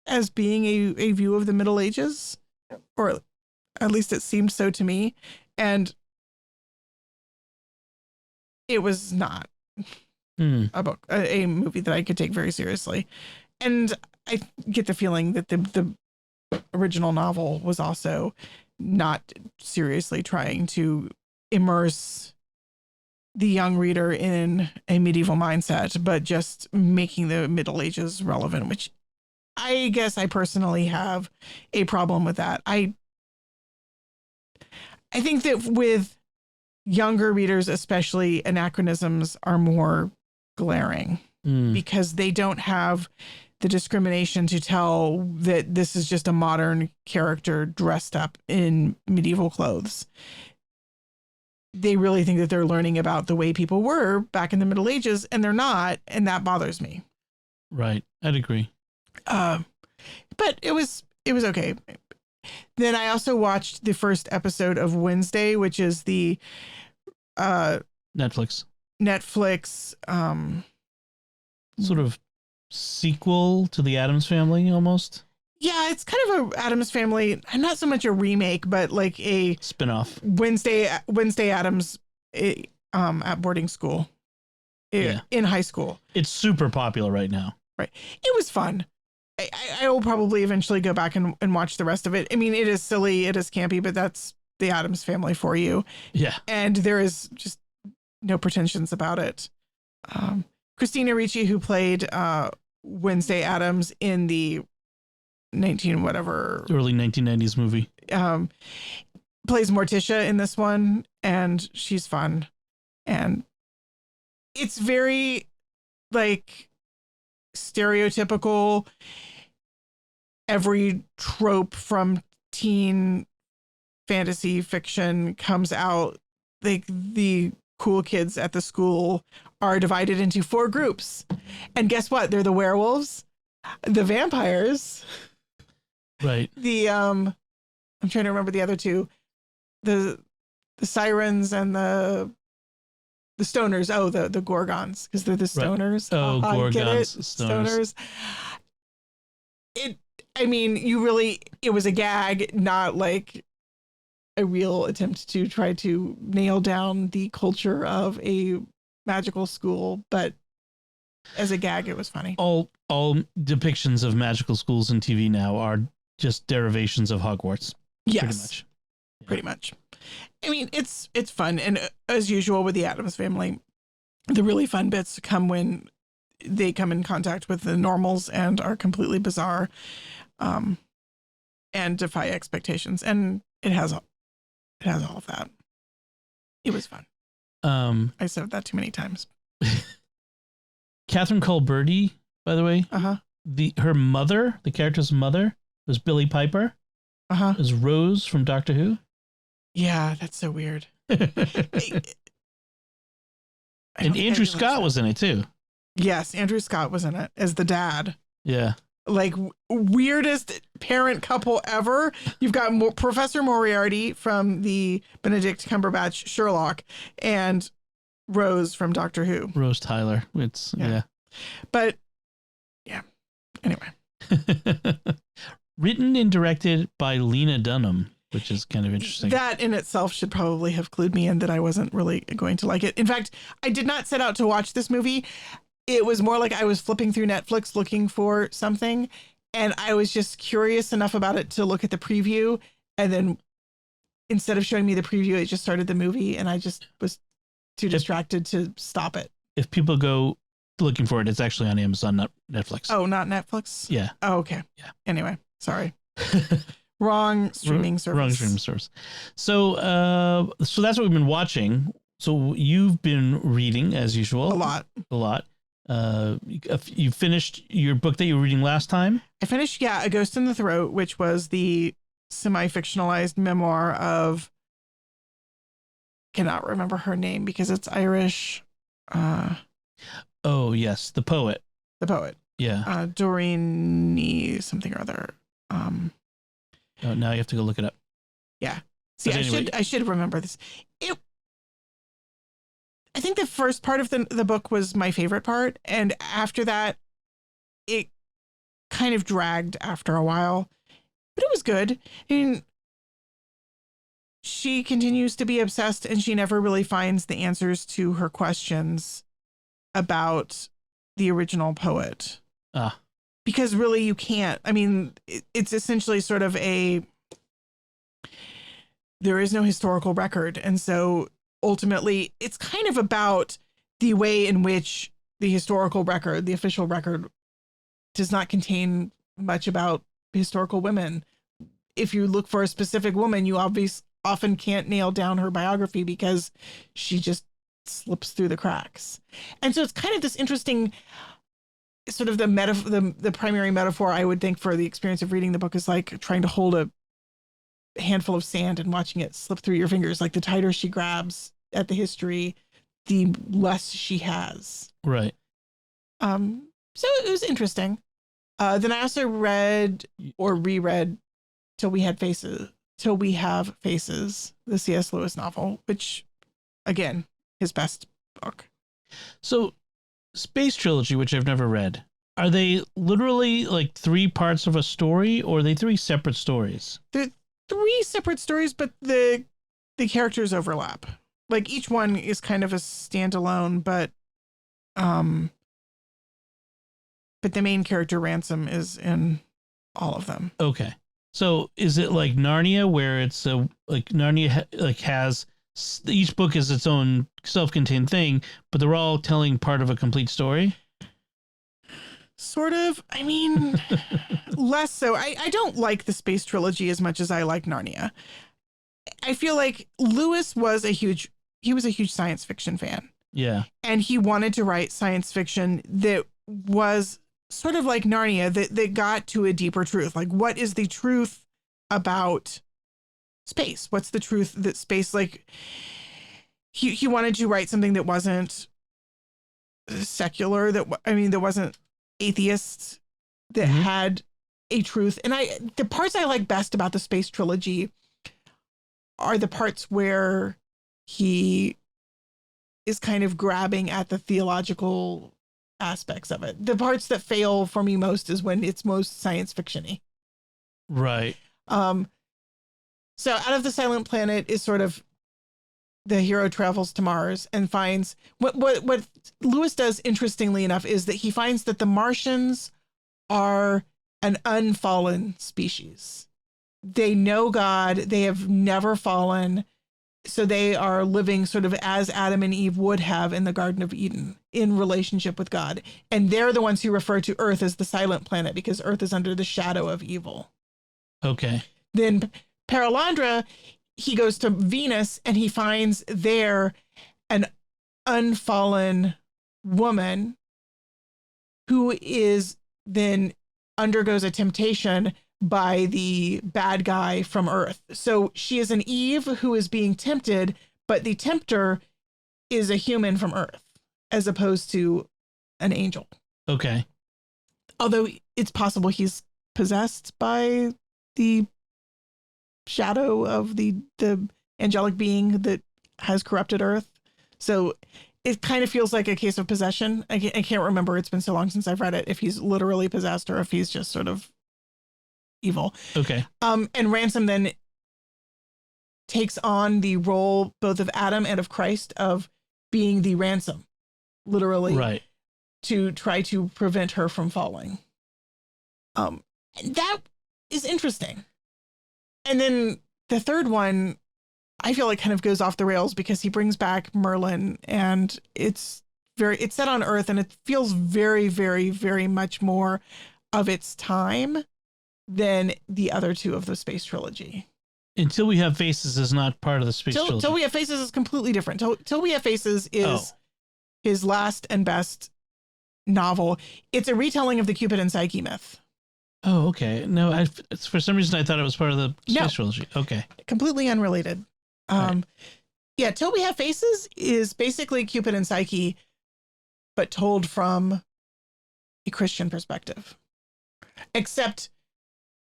as being a view of the Middle Ages, or at least it seemed so to me. And it was not a book, a movie that I could take very seriously. And I get the feeling that the original novel was also not seriously trying to immerse the young reader in a medieval mindset, but just making the Middle Ages relevant, which I guess I personally have a problem with that. I think that with younger readers, especially, anachronisms are more glaring because they don't have the discrimination to tell that this is just a modern character dressed up in medieval clothes. They really think that they're learning about the way people were back in the Middle Ages, and they're not, and that bothers me. Right. I'd agree. But it was okay. Then I also watched the first episode of Wednesday, which is the Netflix sort of sequel to the Addams Family almost. Yeah, it's kind of a Addams Family, not so much a remake, but like a spin-off. Wednesday Addams at boarding school. In high school. It's super popular right now. Right. It was fun. I will probably eventually go back and watch the rest of it. I mean, it is silly, it is campy, but that's the Addams Family for you. Yeah. And there is just no pretensions about it. Christina Ricci, who played Wednesday Addams in the early 1990s movie, plays Morticia in this one, and she's fun. And it's very like stereotypical. Every trope from teen fantasy fiction comes out. Like the cool kids at the school are divided into 4 groups. And guess what? They're the werewolves, the vampires, right? I'm trying to remember the other 2. The sirens and the The stoners. Oh, the Gorgons, because they're the stoners. Right. Oh, Gorgons, get it? stoners. It was a gag, not like a real attempt to try to nail down the culture of a magical school, but as a gag, it was funny. All depictions of magical schools in TV now are just derivations of Hogwarts. Yes, pretty much. I mean, it's fun, and as usual with the Addams Family, the really fun bits come when they come in contact with the normals and are completely bizarre, and defy expectations. And it has all of that. It was fun. I said that too many times. Catherine Colberti, by the way, her mother, the character's mother, was Billie Piper. Was Rose from Doctor Who. Yeah, that's so weird. And Andrew Scott was in it too. Yes, Andrew Scott was in it as the dad. Yeah. Like, weirdest parent couple ever. You've got Professor Moriarty from the Benedict Cumberbatch Sherlock and Rose from Doctor Who. Rose Tyler. It's yeah. But yeah. Anyway. Written and directed by Lena Dunham, which is kind of interesting. That in itself should probably have clued me in that I wasn't really going to like it. In fact, I did not set out to watch this movie. It was more like I was flipping through Netflix looking for something, and I was just curious enough about it to look at the preview, and then instead of showing me the preview, it just started the movie, and I just was too distracted to stop it. If people go looking for it, it's actually on Amazon, not Netflix. Oh, not Netflix? Yeah. Oh, okay. Yeah. Anyway, sorry. Wrong streaming service. Wrong streaming service. So that's what we've been watching. So you've been reading as usual. A lot. You finished your book that you were reading last time? I finished, A Ghost in the Throat, which was the semi-fictionalized memoir of, cannot remember her name because it's Irish. Oh, yes, the poet. The poet. Yeah. Doreen something or other. Oh, now you have to go look it up. Yeah. See, anyway. I should remember this. I think the first part of the book was my favorite part, and after that, it kind of dragged after a while, but it was good. I mean, she continues to be obsessed, and she never really finds the answers to her questions about the original poet. Because really, you can't. I mean, it's essentially sort of there is no historical record, and so ultimately, it's kind of about the way in which the historical record, the official record, does not contain much about historical women. If you look for a specific woman, you often can't nail down her biography because she just slips through the cracks. And so it's kind of this interesting sort of the primary metaphor I would think for the experience of reading the book is like trying to hold a handful of sand and watching it slip through your fingers. Like the tighter she grabs at the history, the less she has. Right. So it was interesting. Then I also read or reread Till We Have Faces, the C.S. Lewis novel, which again, his best book. So Space Trilogy, which I've never read, are they literally like 3 parts of a story, or are they 3 separate stories? They're 3 separate stories, but the characters overlap. Like each one is kind of a standalone, but the main character Ransom is in all of them. Okay. So is it like Narnia, where it's like Narnia has each book is its own self-contained thing, but they're all telling part of a complete story? Sort of. I mean, less so. I don't like the Space Trilogy as much as I like Narnia. I feel like Lewis was a huge science fiction fan. Yeah. And he wanted to write science fiction that was sort of like Narnia, that got to a deeper truth. Like, what is the truth about space? What's the truth that space, like, he wanted to write something that wasn't secular, that wasn't atheist, that had a truth. And the parts I like best about the Space Trilogy are the parts where he is kind of grabbing at the theological aspects of it. The parts that fail for me most is when it's most science fiction-y. Right. So Out of the Silent Planet is sort of the hero travels to Mars and finds what Lewis does, interestingly enough, is that he finds that the Martians are an unfallen species. They know God. They have never fallen. So they are living sort of as Adam and Eve would have in the Garden of Eden in relationship with God. And they're the ones who refer to Earth as the silent planet because Earth is under the shadow of evil. Okay. Then Paralandra, he goes to Venus and he finds there an unfallen woman who is then undergoes a temptation by the bad guy from Earth. So she is an Eve who is being tempted, but the tempter is a human from Earth as opposed to an angel. Okay. Although it's possible he's possessed by the shadow of the angelic being that has corrupted Earth. So it kind of feels like a case of possession. I can't remember. It's been so long since I've read it, if he's literally possessed or if he's just sort of evil. Okay. And Ransom then takes on the role both of Adam and of Christ of being the ransom, literally, right, to try to prevent her from falling. That is interesting. And then the third one, I feel like kind of goes off the rails because he brings back Merlin and it's set on Earth and it feels very, very, very much more of its time than the other two of the space trilogy. Until We Have Faces is not part of the space trilogy. Till We Have Faces is completely different. Till We Have Faces is his last and best novel. It's a retelling of the Cupid and Psyche myth. Oh, okay. No, for some reason I thought it was part of the space trilogy. Okay. Completely unrelated. Right. Yeah, Till We Have Faces is basically Cupid and Psyche, but told from a Christian perspective. Except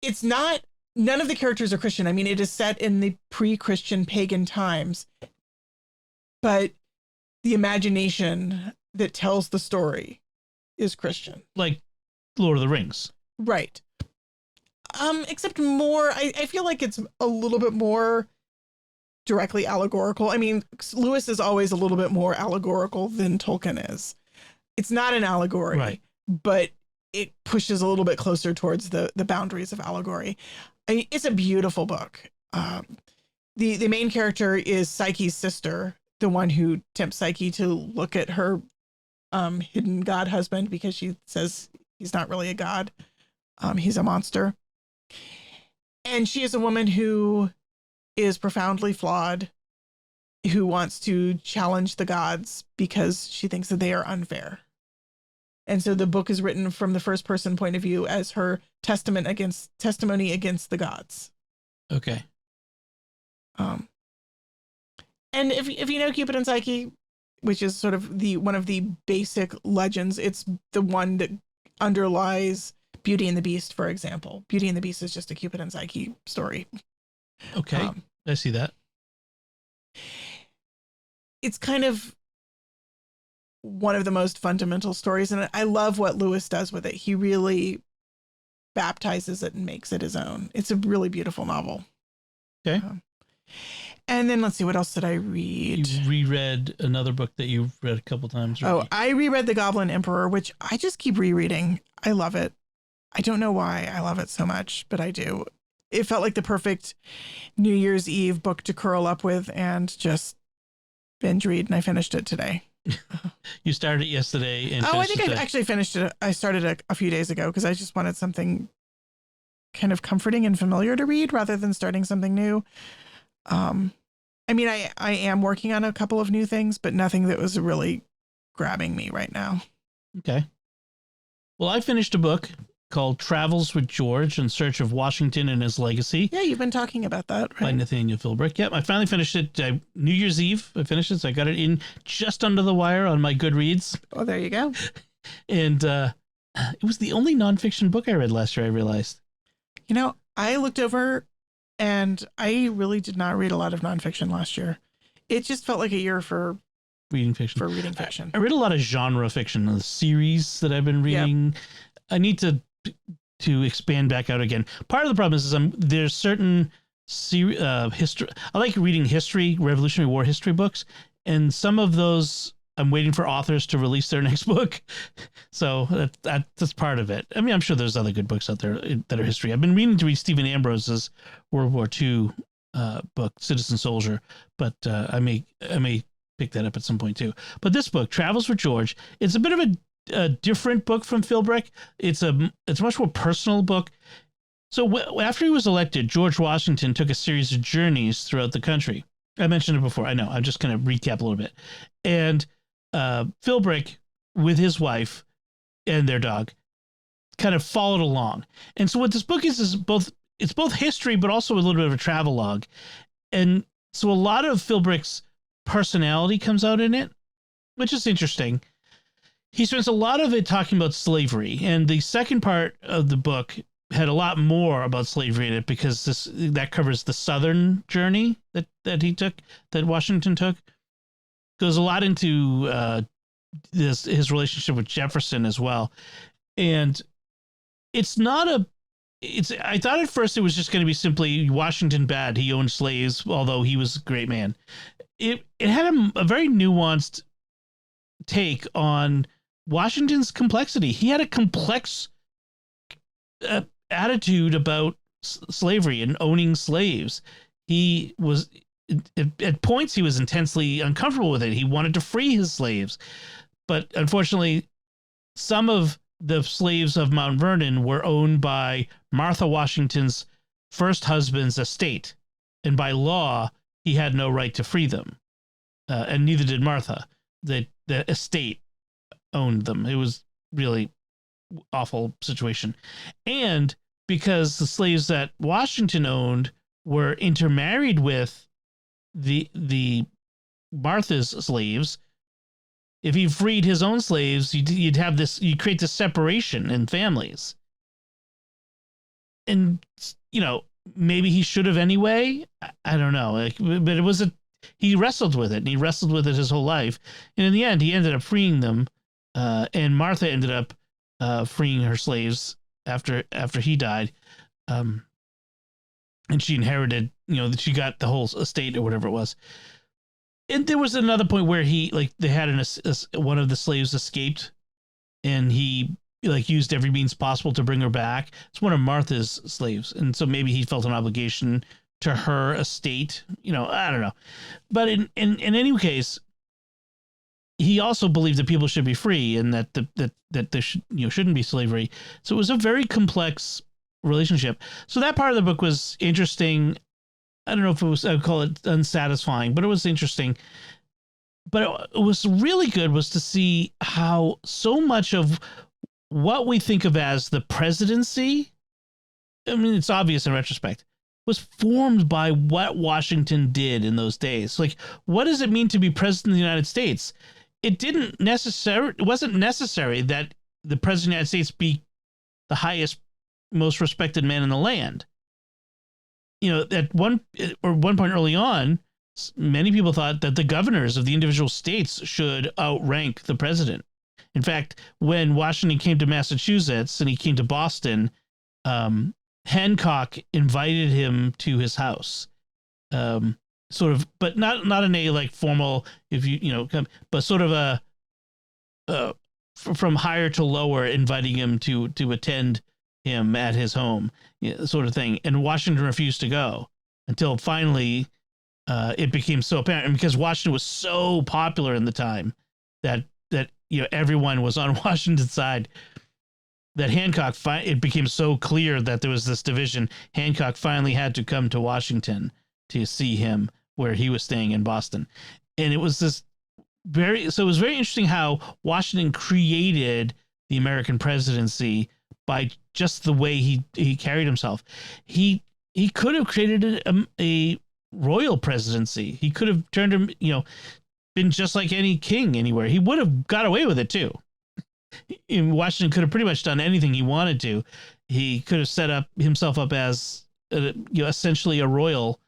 it's not, none of the characters are Christian. I mean, it is set in the pre-Christian pagan times, but the imagination that tells the story is Christian. Like Lord of the Rings. Right. Except more, I feel like it's a little bit more directly allegorical. I mean, Lewis is always a little bit more allegorical than Tolkien is. It's not an allegory, right, but it pushes a little bit closer towards the boundaries of allegory. I mean, it's a beautiful book. The main character is Psyche's sister, the one who tempts Psyche to look at her hidden god husband because she says he's not really a god. He's a monster. And she is a woman who is profoundly flawed, who wants to challenge the gods because she thinks that they are unfair. And so the book is written from the first person point of view as her testimony against the gods. Okay. And if you know Cupid and Psyche, which is sort of one of the basic legends, it's the one that underlies Beauty and the Beast, for example. Beauty and the Beast is just a Cupid and Psyche story. Okay. I see that. It's kind of one of the most fundamental stories, and I love what Lewis does with it. He really baptizes it and makes it his own. It's a really beautiful novel. Okay. And then let's see, what else did I read? You reread another book that you've read a couple times. Oh, I reread The Goblin Emperor, which I just keep rereading. I love it. I don't know why I love it so much, but I do. It felt like the perfect New Year's Eve book to curl up with and just binge read, and I finished it today. You started it yesterday. And I think I actually finished it. I started a few days ago because I just wanted something kind of comforting and familiar to read rather than starting something new. I mean, I am working on a couple of new things, but nothing that was really grabbing me right now. Okay. Well, I finished a book called Travels with George in Search of Washington and His Legacy. Yeah, you've been talking about that, right? By Nathaniel Philbrick. Yep, I finally finished it New Year's Eve. I finished it, so I got it in just under the wire on my Goodreads. Oh, there you go. And it was the only nonfiction book I read last year, I realized. You know, I looked over and I really did not read a lot of nonfiction last year. It just felt like a year for reading fiction. For reading fiction. I read a lot of genre fiction, the series that I've been reading. Yep. I need to expand back out again. Part of the problem is there's certain history. I like reading history, Revolutionary War history books, and some of those I'm waiting for authors to release their next book. So that's part of it. I mean, I'm sure there's other good books out there that are history. I've been meaning to read Stephen Ambrose's World War II book, Citizen Soldier, but I may pick that up at some point too. But this book, Travels with George, it's a bit of a different book from Philbrick. It's a much more personal book. So after he was elected, George Washington took a series of journeys throughout the country. I mentioned it before. I know. I'm just going to recap a little bit. And Philbrick, with his wife and their dog, kind of followed along. And so what this book is both history, but also a little bit of a travelogue. And so a lot of Philbrick's personality comes out in it, which is interesting. He spends a lot of it talking about slavery, and the second part of the book had a lot more about slavery in it because that covers the southern journey that Washington took. Goes a lot into his relationship with Jefferson as well, and I thought at first it was just going to be simply Washington bad. He owned slaves, although he was a great man. It had a very nuanced take on Washington's complexity. He had a complex attitude about slavery and owning slaves. He was at points he was intensely uncomfortable with it. He wanted to free his slaves, but unfortunately, some of the slaves of Mount Vernon were owned by Martha Washington's first husband's estate, and by law, he had no right to free them, and neither did Martha. The estate owned them. It was really awful situation. And because the slaves that Washington owned were intermarried with the Martha's slaves, if he freed his own slaves, you'd create this separation in families. And, maybe he should have anyway. I don't know. But he wrestled with it, and he wrestled with it his whole life. And in the end, he ended up freeing them. And Martha ended up freeing her slaves after he died. And she inherited, she got the whole estate or whatever it was. And there was another point where they had one of the slaves escaped, and he used every means possible to bring her back. It's one of Martha's slaves. And so maybe he felt an obligation to her estate, I don't know. But in any case, he also believed that people should be free and that there shouldn't be slavery. So it was a very complex relationship. So that part of the book was interesting. I don't know if I would call it unsatisfying, but it was interesting. But it was really good was to see how so much of what we think of as the presidency, I mean, it's obvious in retrospect, was formed by what Washington did in those days. What does it mean to be president of the United States? It wasn't necessary that the president of the United States be the highest, most respected man in the land. At one point early on, many people thought that the governors of the individual states should outrank the president. In fact, when Washington came to Massachusetts and he came to Boston, Hancock invited him to his house, sort of, but not in a formal, but sort of from higher to lower, inviting him to attend him at his home, sort of thing. And Washington refused to go until finally it became so apparent, and because Washington was so popular in the time that everyone was on Washington's side, that Hancock, it became so clear that there was this division. Hancock finally had to come to Washington to see him where he was staying in Boston. And it was it was very interesting how Washington created the American presidency by just the way he carried himself. He could have created a royal presidency. He could have turned him, been just like any king anywhere. He would have got away with it too. Washington could have pretty much done anything he wanted to. He could have set himself up as essentially a royal,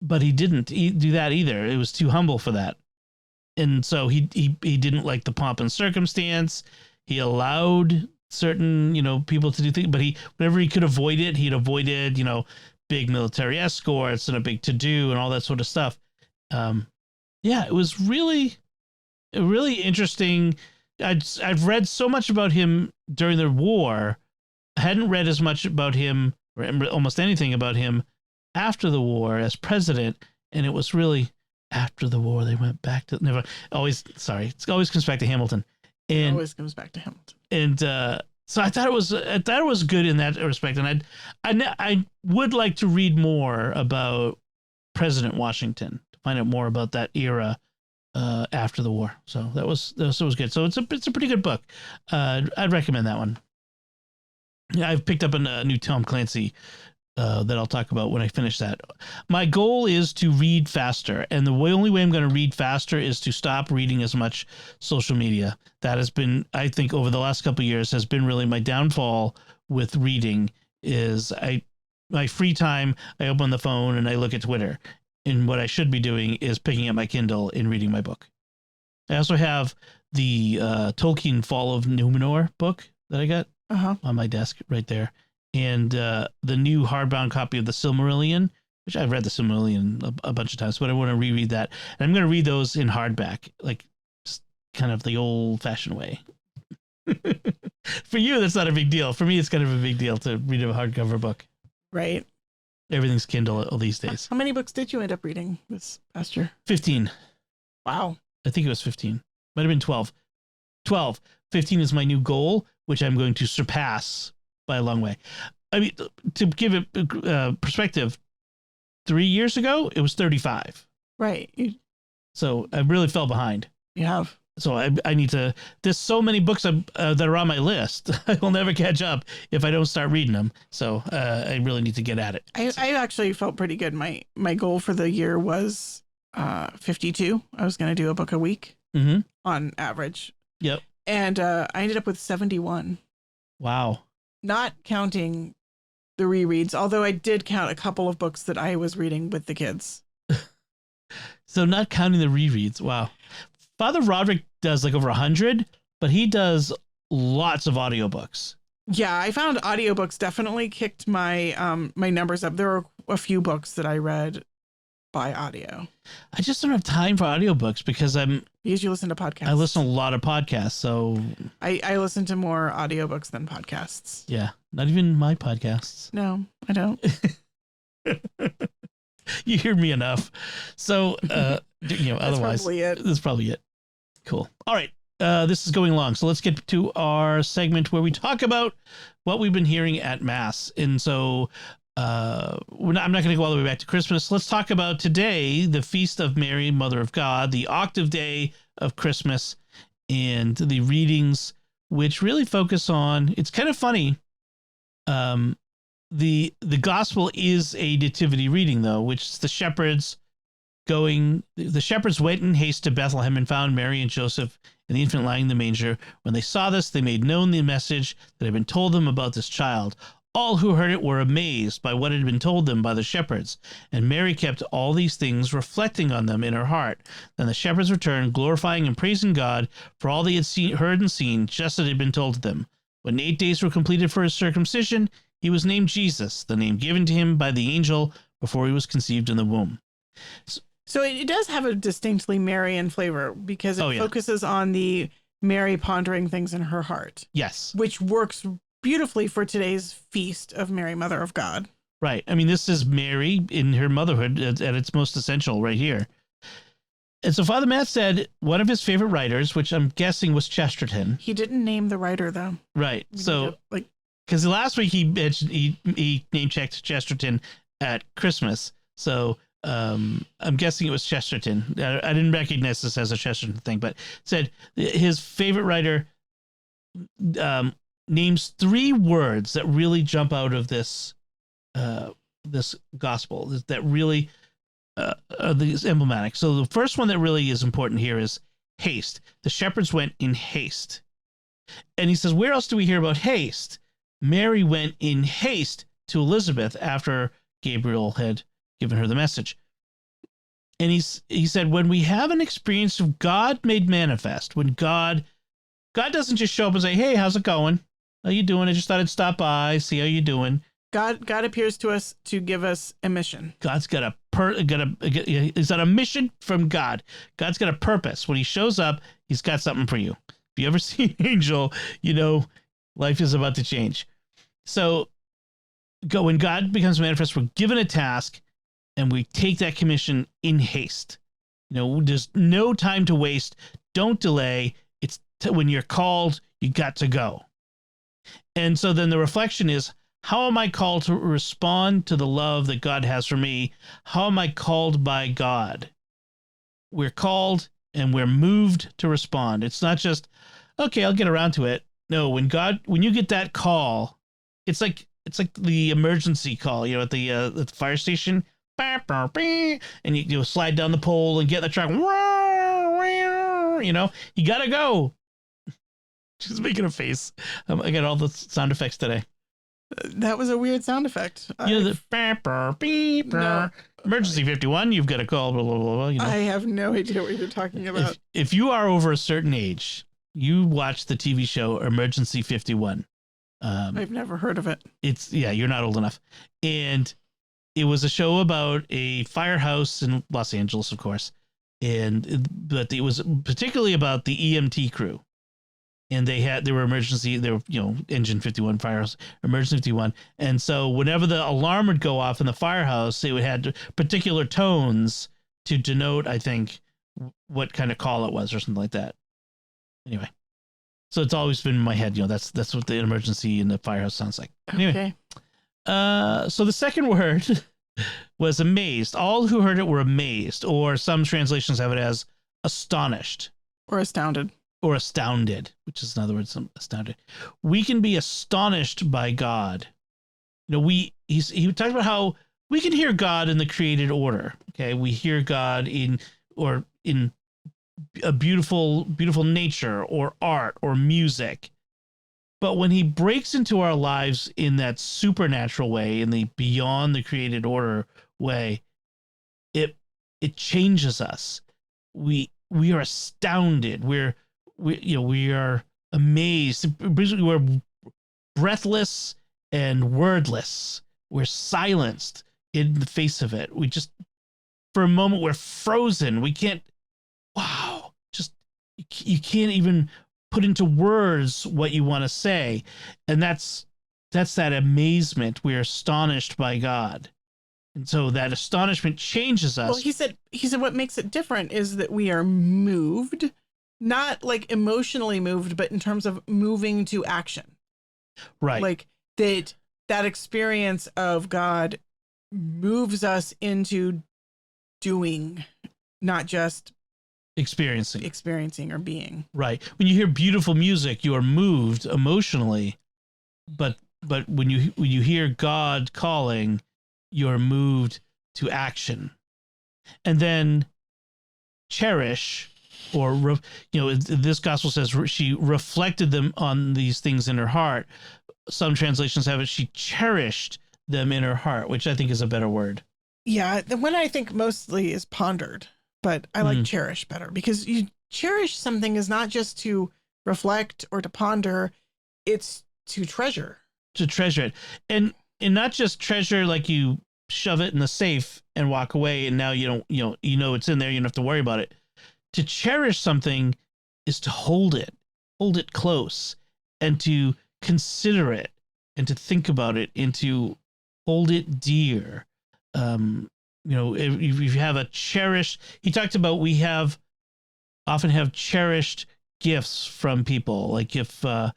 but he didn't do that either. It was too humble for that. and so he didn't like the pomp and circumstance. He allowed certain, people to do things, but whenever he could avoid it, he'd avoided, big military escorts and a big to-do and all that sort of stuff. It was really interesting. I've read so much about him during the war. I hadn't read as much about him, or almost anything about him, after the war as president. And it was really after the war they went back to it always comes back to Hamilton. And it always comes back to Hamilton. And so I thought it was good in that respect. And I would like to read more about President Washington, to find out more about that era after the war. So that was good. So it's a pretty good book. I'd recommend that one. I've picked up a new Tom Clancy that I'll talk about when I finish that. My goal is to read faster, and the only way I'm going to read faster is to stop reading as much social media. That has been, I think, over the last couple of years, has been really my downfall with reading. Is my free time, I open the phone and I look at Twitter, and what I should be doing is picking up my Kindle and reading my book. I also have the Tolkien Fall of Numenor book that I got on my desk right there. And the new hardbound copy of the Silmarillion, which I've read the Silmarillion a bunch of times, but I want to reread that. And I'm going to read those in hardback, like kind of the old-fashioned way. For you, that's not a big deal. For me, it's kind of a big deal to read a hardcover book. Right. Everything's Kindle all these days. How many books did you end up reading this past year? 15. Wow. I think it was 15. Might have been 12. 12. 15 is my new goal, which I'm going to surpass by a long way. I mean, to give it perspective, 3 years ago, it was 35. Right. So I really fell behind. You have. So I need to, there's so many books that are on my list. I will never catch up if I don't start reading them. So I really need to get at it. I actually felt pretty good. My goal for the year was 52. I was going to do a book a week on average. Yep. And I ended up with 71. Wow. Not counting the rereads, although I did count a couple of books that I was reading with the kids. So not counting the rereads. Wow. Father Roderick does like over 100, but he does lots of audiobooks. Yeah, I found audiobooks definitely kicked my my numbers up. There were a few books that I read by audio. I just don't have time for audiobooks because you listen to podcasts. I listen to a lot of podcasts, so I listen to more audiobooks than podcasts. Yeah, not even my podcasts. No, I don't. You hear me enough. So otherwise that's probably it. Cool. All right. This is going long, so let's get to our segment where we talk about what we've been hearing at Mass. And so I'm not going to go all the way back to Christmas. Let's talk about today, the Feast of Mary, Mother of God, the octave day of Christmas, and the readings, which really focus on, it's kind of funny. The gospel is a nativity reading, though, which is the shepherds went in haste to Bethlehem and found Mary and Joseph and the infant lying in the manger. When they saw this, they made known the message that had been told them about this child. All who heard it were amazed by what had been told them by the shepherds, and Mary kept all these things, reflecting on them in her heart. Then the shepherds returned, glorifying and praising God for all they had heard and seen, just as it had been told to them. When 8 days were completed for his circumcision, he was named Jesus, the name given to him by the angel before he was conceived in the womb. So it does have a distinctly Marian flavor because it focuses on the Mary pondering things in her heart. Yes. Which works beautifully for today's feast of Mary, Mother of God. Right. I mean, this is Mary in her motherhood at its most essential right here. And so Father Matt said one of his favorite writers, which I'm guessing was Chesterton. He didn't name the writer, though. Right. So, because last week he mentioned he name checked Chesterton at Christmas. So I'm guessing it was Chesterton. I didn't recognize this as a Chesterton thing, but said his favorite writer names 3 words that really jump out of this this gospel that really are these emblematic. So the first one that really is important here is haste. The shepherds went in haste. And he says, where else do we hear about haste? Mary went in haste to Elizabeth after Gabriel had given her the message. And he said, when we have an experience of God made manifest, when God doesn't just show up and say, hey, how's it going? How you doing? I just thought I'd stop by, see how you doing. God appears to us to give us a mission. God's got he's got a mission from God. God's got a purpose. When he shows up, he's got something for you. If you ever see an angel, you know life is about to change. So when God becomes manifest, we're given a task and we take that commission in haste. You know, there's no time to waste. Don't delay. It's when you're called, you got to go. And so then the reflection is, how am I called to respond to the love that God has for me? How am I called by God? We're called and we're moved to respond. It's not just, okay, I'll get around to it. No, when you get that call, it's like the emergency call, you know, at the fire station, and you slide down the pole and get in the truck. You know, you gotta go. She's making a face. I got all the sound effects today. That was a weird sound effect. You know, the emergency 51. You've got a call. Blah, blah, blah, blah, you know. I have no idea what you're talking about. If you are over a certain age, you watch the TV show Emergency 51. I've never heard of it. You're not old enough. And it was a show about a firehouse in Los Angeles, of course. But it was particularly about the EMT crew. And they were engine 51 firehouse, emergency 51. And so whenever the alarm would go off in the firehouse, it would have particular tones to denote, I think, what kind of call it was or something like that. Anyway, so it's always been in my head, you know, that's what the emergency in the firehouse sounds like. Anyway, so the second word was amazed. All who heard it were amazed, or some translations have it as astonished. Or astounded. Or astounded, which is another word, astounded. We can be astonished by God. You know, he talked about how we can hear God in the created order. Okay, we hear God in a beautiful nature or art or music. But when he breaks into our lives in that supernatural way, in the beyond the created order way, it changes us. We are astounded. We are amazed. We're breathless and wordless. We're silenced in the face of it. We just, for a moment, we're frozen. We can't, wow, just, you can't even put into words what you want to say. And that's that amazement. We're astonished by God. And so that astonishment changes us. Well, he said what makes it different is that we are moved, not like emotionally moved, but in terms of moving to action. Right. Like that experience of God moves us into doing, not just experiencing or being. Right. When you hear beautiful music, you are moved emotionally, but when you hear God calling, you're moved to action. And then cherish, or this gospel says she reflected them on these things in her heart. Some translations have it, she cherished them in her heart, which I think is a better word. Yeah, the one I think mostly is pondered, but I like cherish better, because you cherish something is not just to reflect or to ponder, it's to treasure. To treasure it. And not just treasure like you shove it in the safe and walk away and now you know it's in there, you don't have to worry about it. To cherish something is to hold it close, and to consider it, and to think about it, and to hold it dear. If you have a cherished, he talked about often have cherished gifts from people. Like if I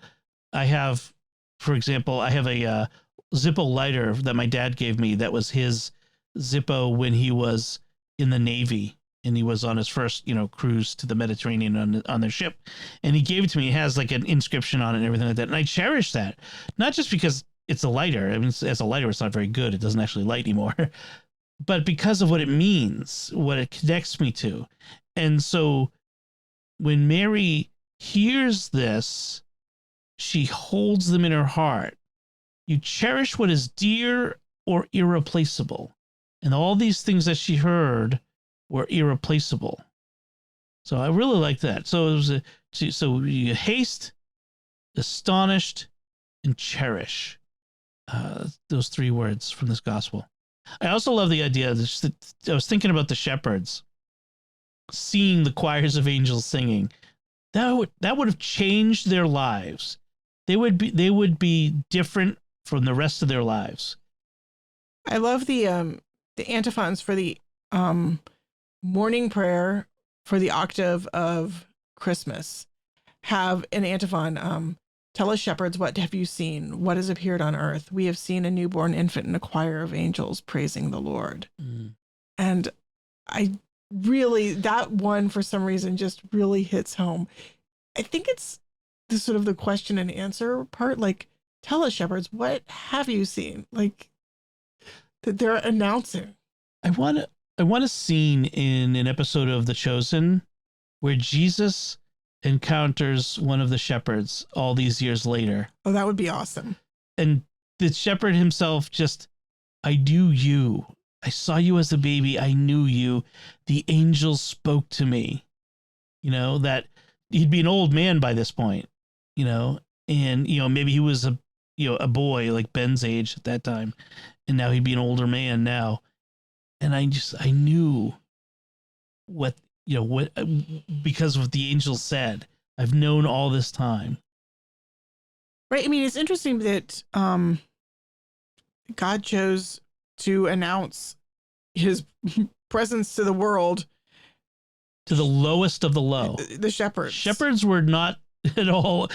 have, for example, I have a Zippo lighter that my dad gave me that was his Zippo when he was in the Navy. And he was on his first, cruise to the Mediterranean on their ship. And he gave it to me. It has like an inscription on it and everything like that. And I cherish that. Not just because it's a lighter. I mean, as a lighter, it's not very good. It doesn't actually light anymore. But because of what it means, what it connects me to. And so when Mary hears this, she holds them in her heart. You cherish what is dear or irreplaceable. And all these things that she heard were irreplaceable. So I really like that. So it was so you haste, astonished, and cherish. Those 3 words from this gospel. I also love the idea that I was thinking about the shepherds seeing the choirs of angels singing. That would have changed their lives. They would be different from the rest of their lives. I love the antiphons for the morning prayer for the octave of Christmas. Have an antiphon. Tell us, shepherds, what have you seen? What has appeared on earth? We have seen a newborn infant and a choir of angels praising the Lord. And I really, that one for some reason just really hits home. I think it's the sort of the question and answer part. Like, tell us, shepherds, what have you seen? Like, that they're announcing. I want a scene in an episode of The Chosen where Jesus encounters one of the shepherds all these years later. Oh, that would be awesome. And the shepherd himself just, I knew you. I saw you as a baby. I knew you. The angels spoke to me. You know, that he'd be an old man by this point, you know, and, you know, maybe he was a boy like Ben's age at that time. And now he'd be an older man now. And I knew what, because of what the angels said. I've known all this time. Right. I mean, it's interesting that God chose to announce his presence to the world. To the lowest of the low. The shepherds. Shepherds were not at all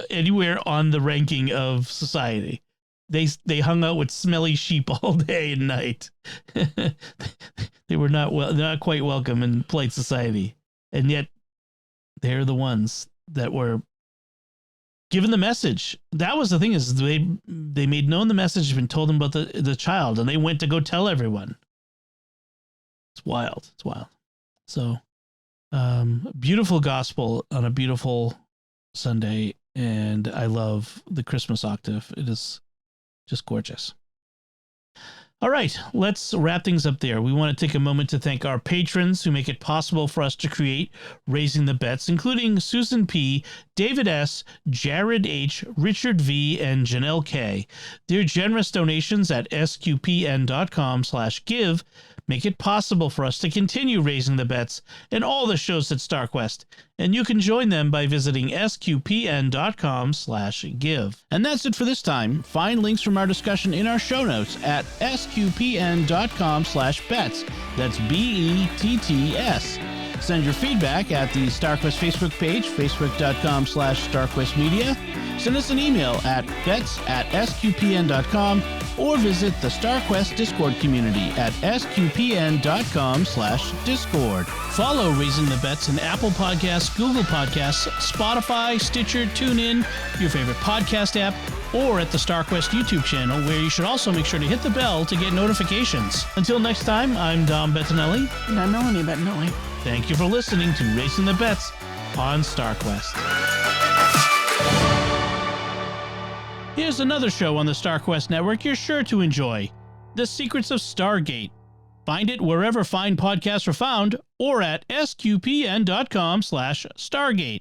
anywhere on the ranking of society. They hung out with smelly sheep all day and night. They were not quite welcome in polite society. And yet they're the ones that were given the message. That was the thing, is they made known the message and told them about the child, and they went to go tell everyone. It's wild. It's wild. So beautiful gospel on a beautiful Sunday, and I love the Christmas octave. It is just gorgeous. All right, let's wrap things up there. We want to take a moment to thank our patrons who make it possible for us to create Raising the Bets, including Susan P., David S., Jared H., Richard V., and Janelle K. Their generous donations at sqpn.com/give make it possible for us to continue Raising the Bets and all the shows at StarQuest, and you can join them by visiting sqpn.com/give. And that's it for this time. Find links from our discussion in our show notes at sqpn.com/bets. That's BETTS. Send your feedback at the StarQuest Facebook page, facebook.com/StarQuestMedia. Send us an email at bets@sqpn.com, or visit the StarQuest Discord community at sqpn.com/discord. Follow Raising the Bets in Apple Podcasts, Google Podcasts, Spotify, Stitcher, TuneIn, your favorite podcast app, or at the StarQuest YouTube channel, where you should also make sure to hit the bell to get notifications. Until next time, I'm Dom Bettinelli. And I'm Melanie Bettinelli. Thank you for listening to Raising the Bets on StarQuest. Here's another show on the StarQuest network you're sure to enjoy: The Secrets of Stargate. Find it wherever fine podcasts are found, or at sqpn.com/Stargate.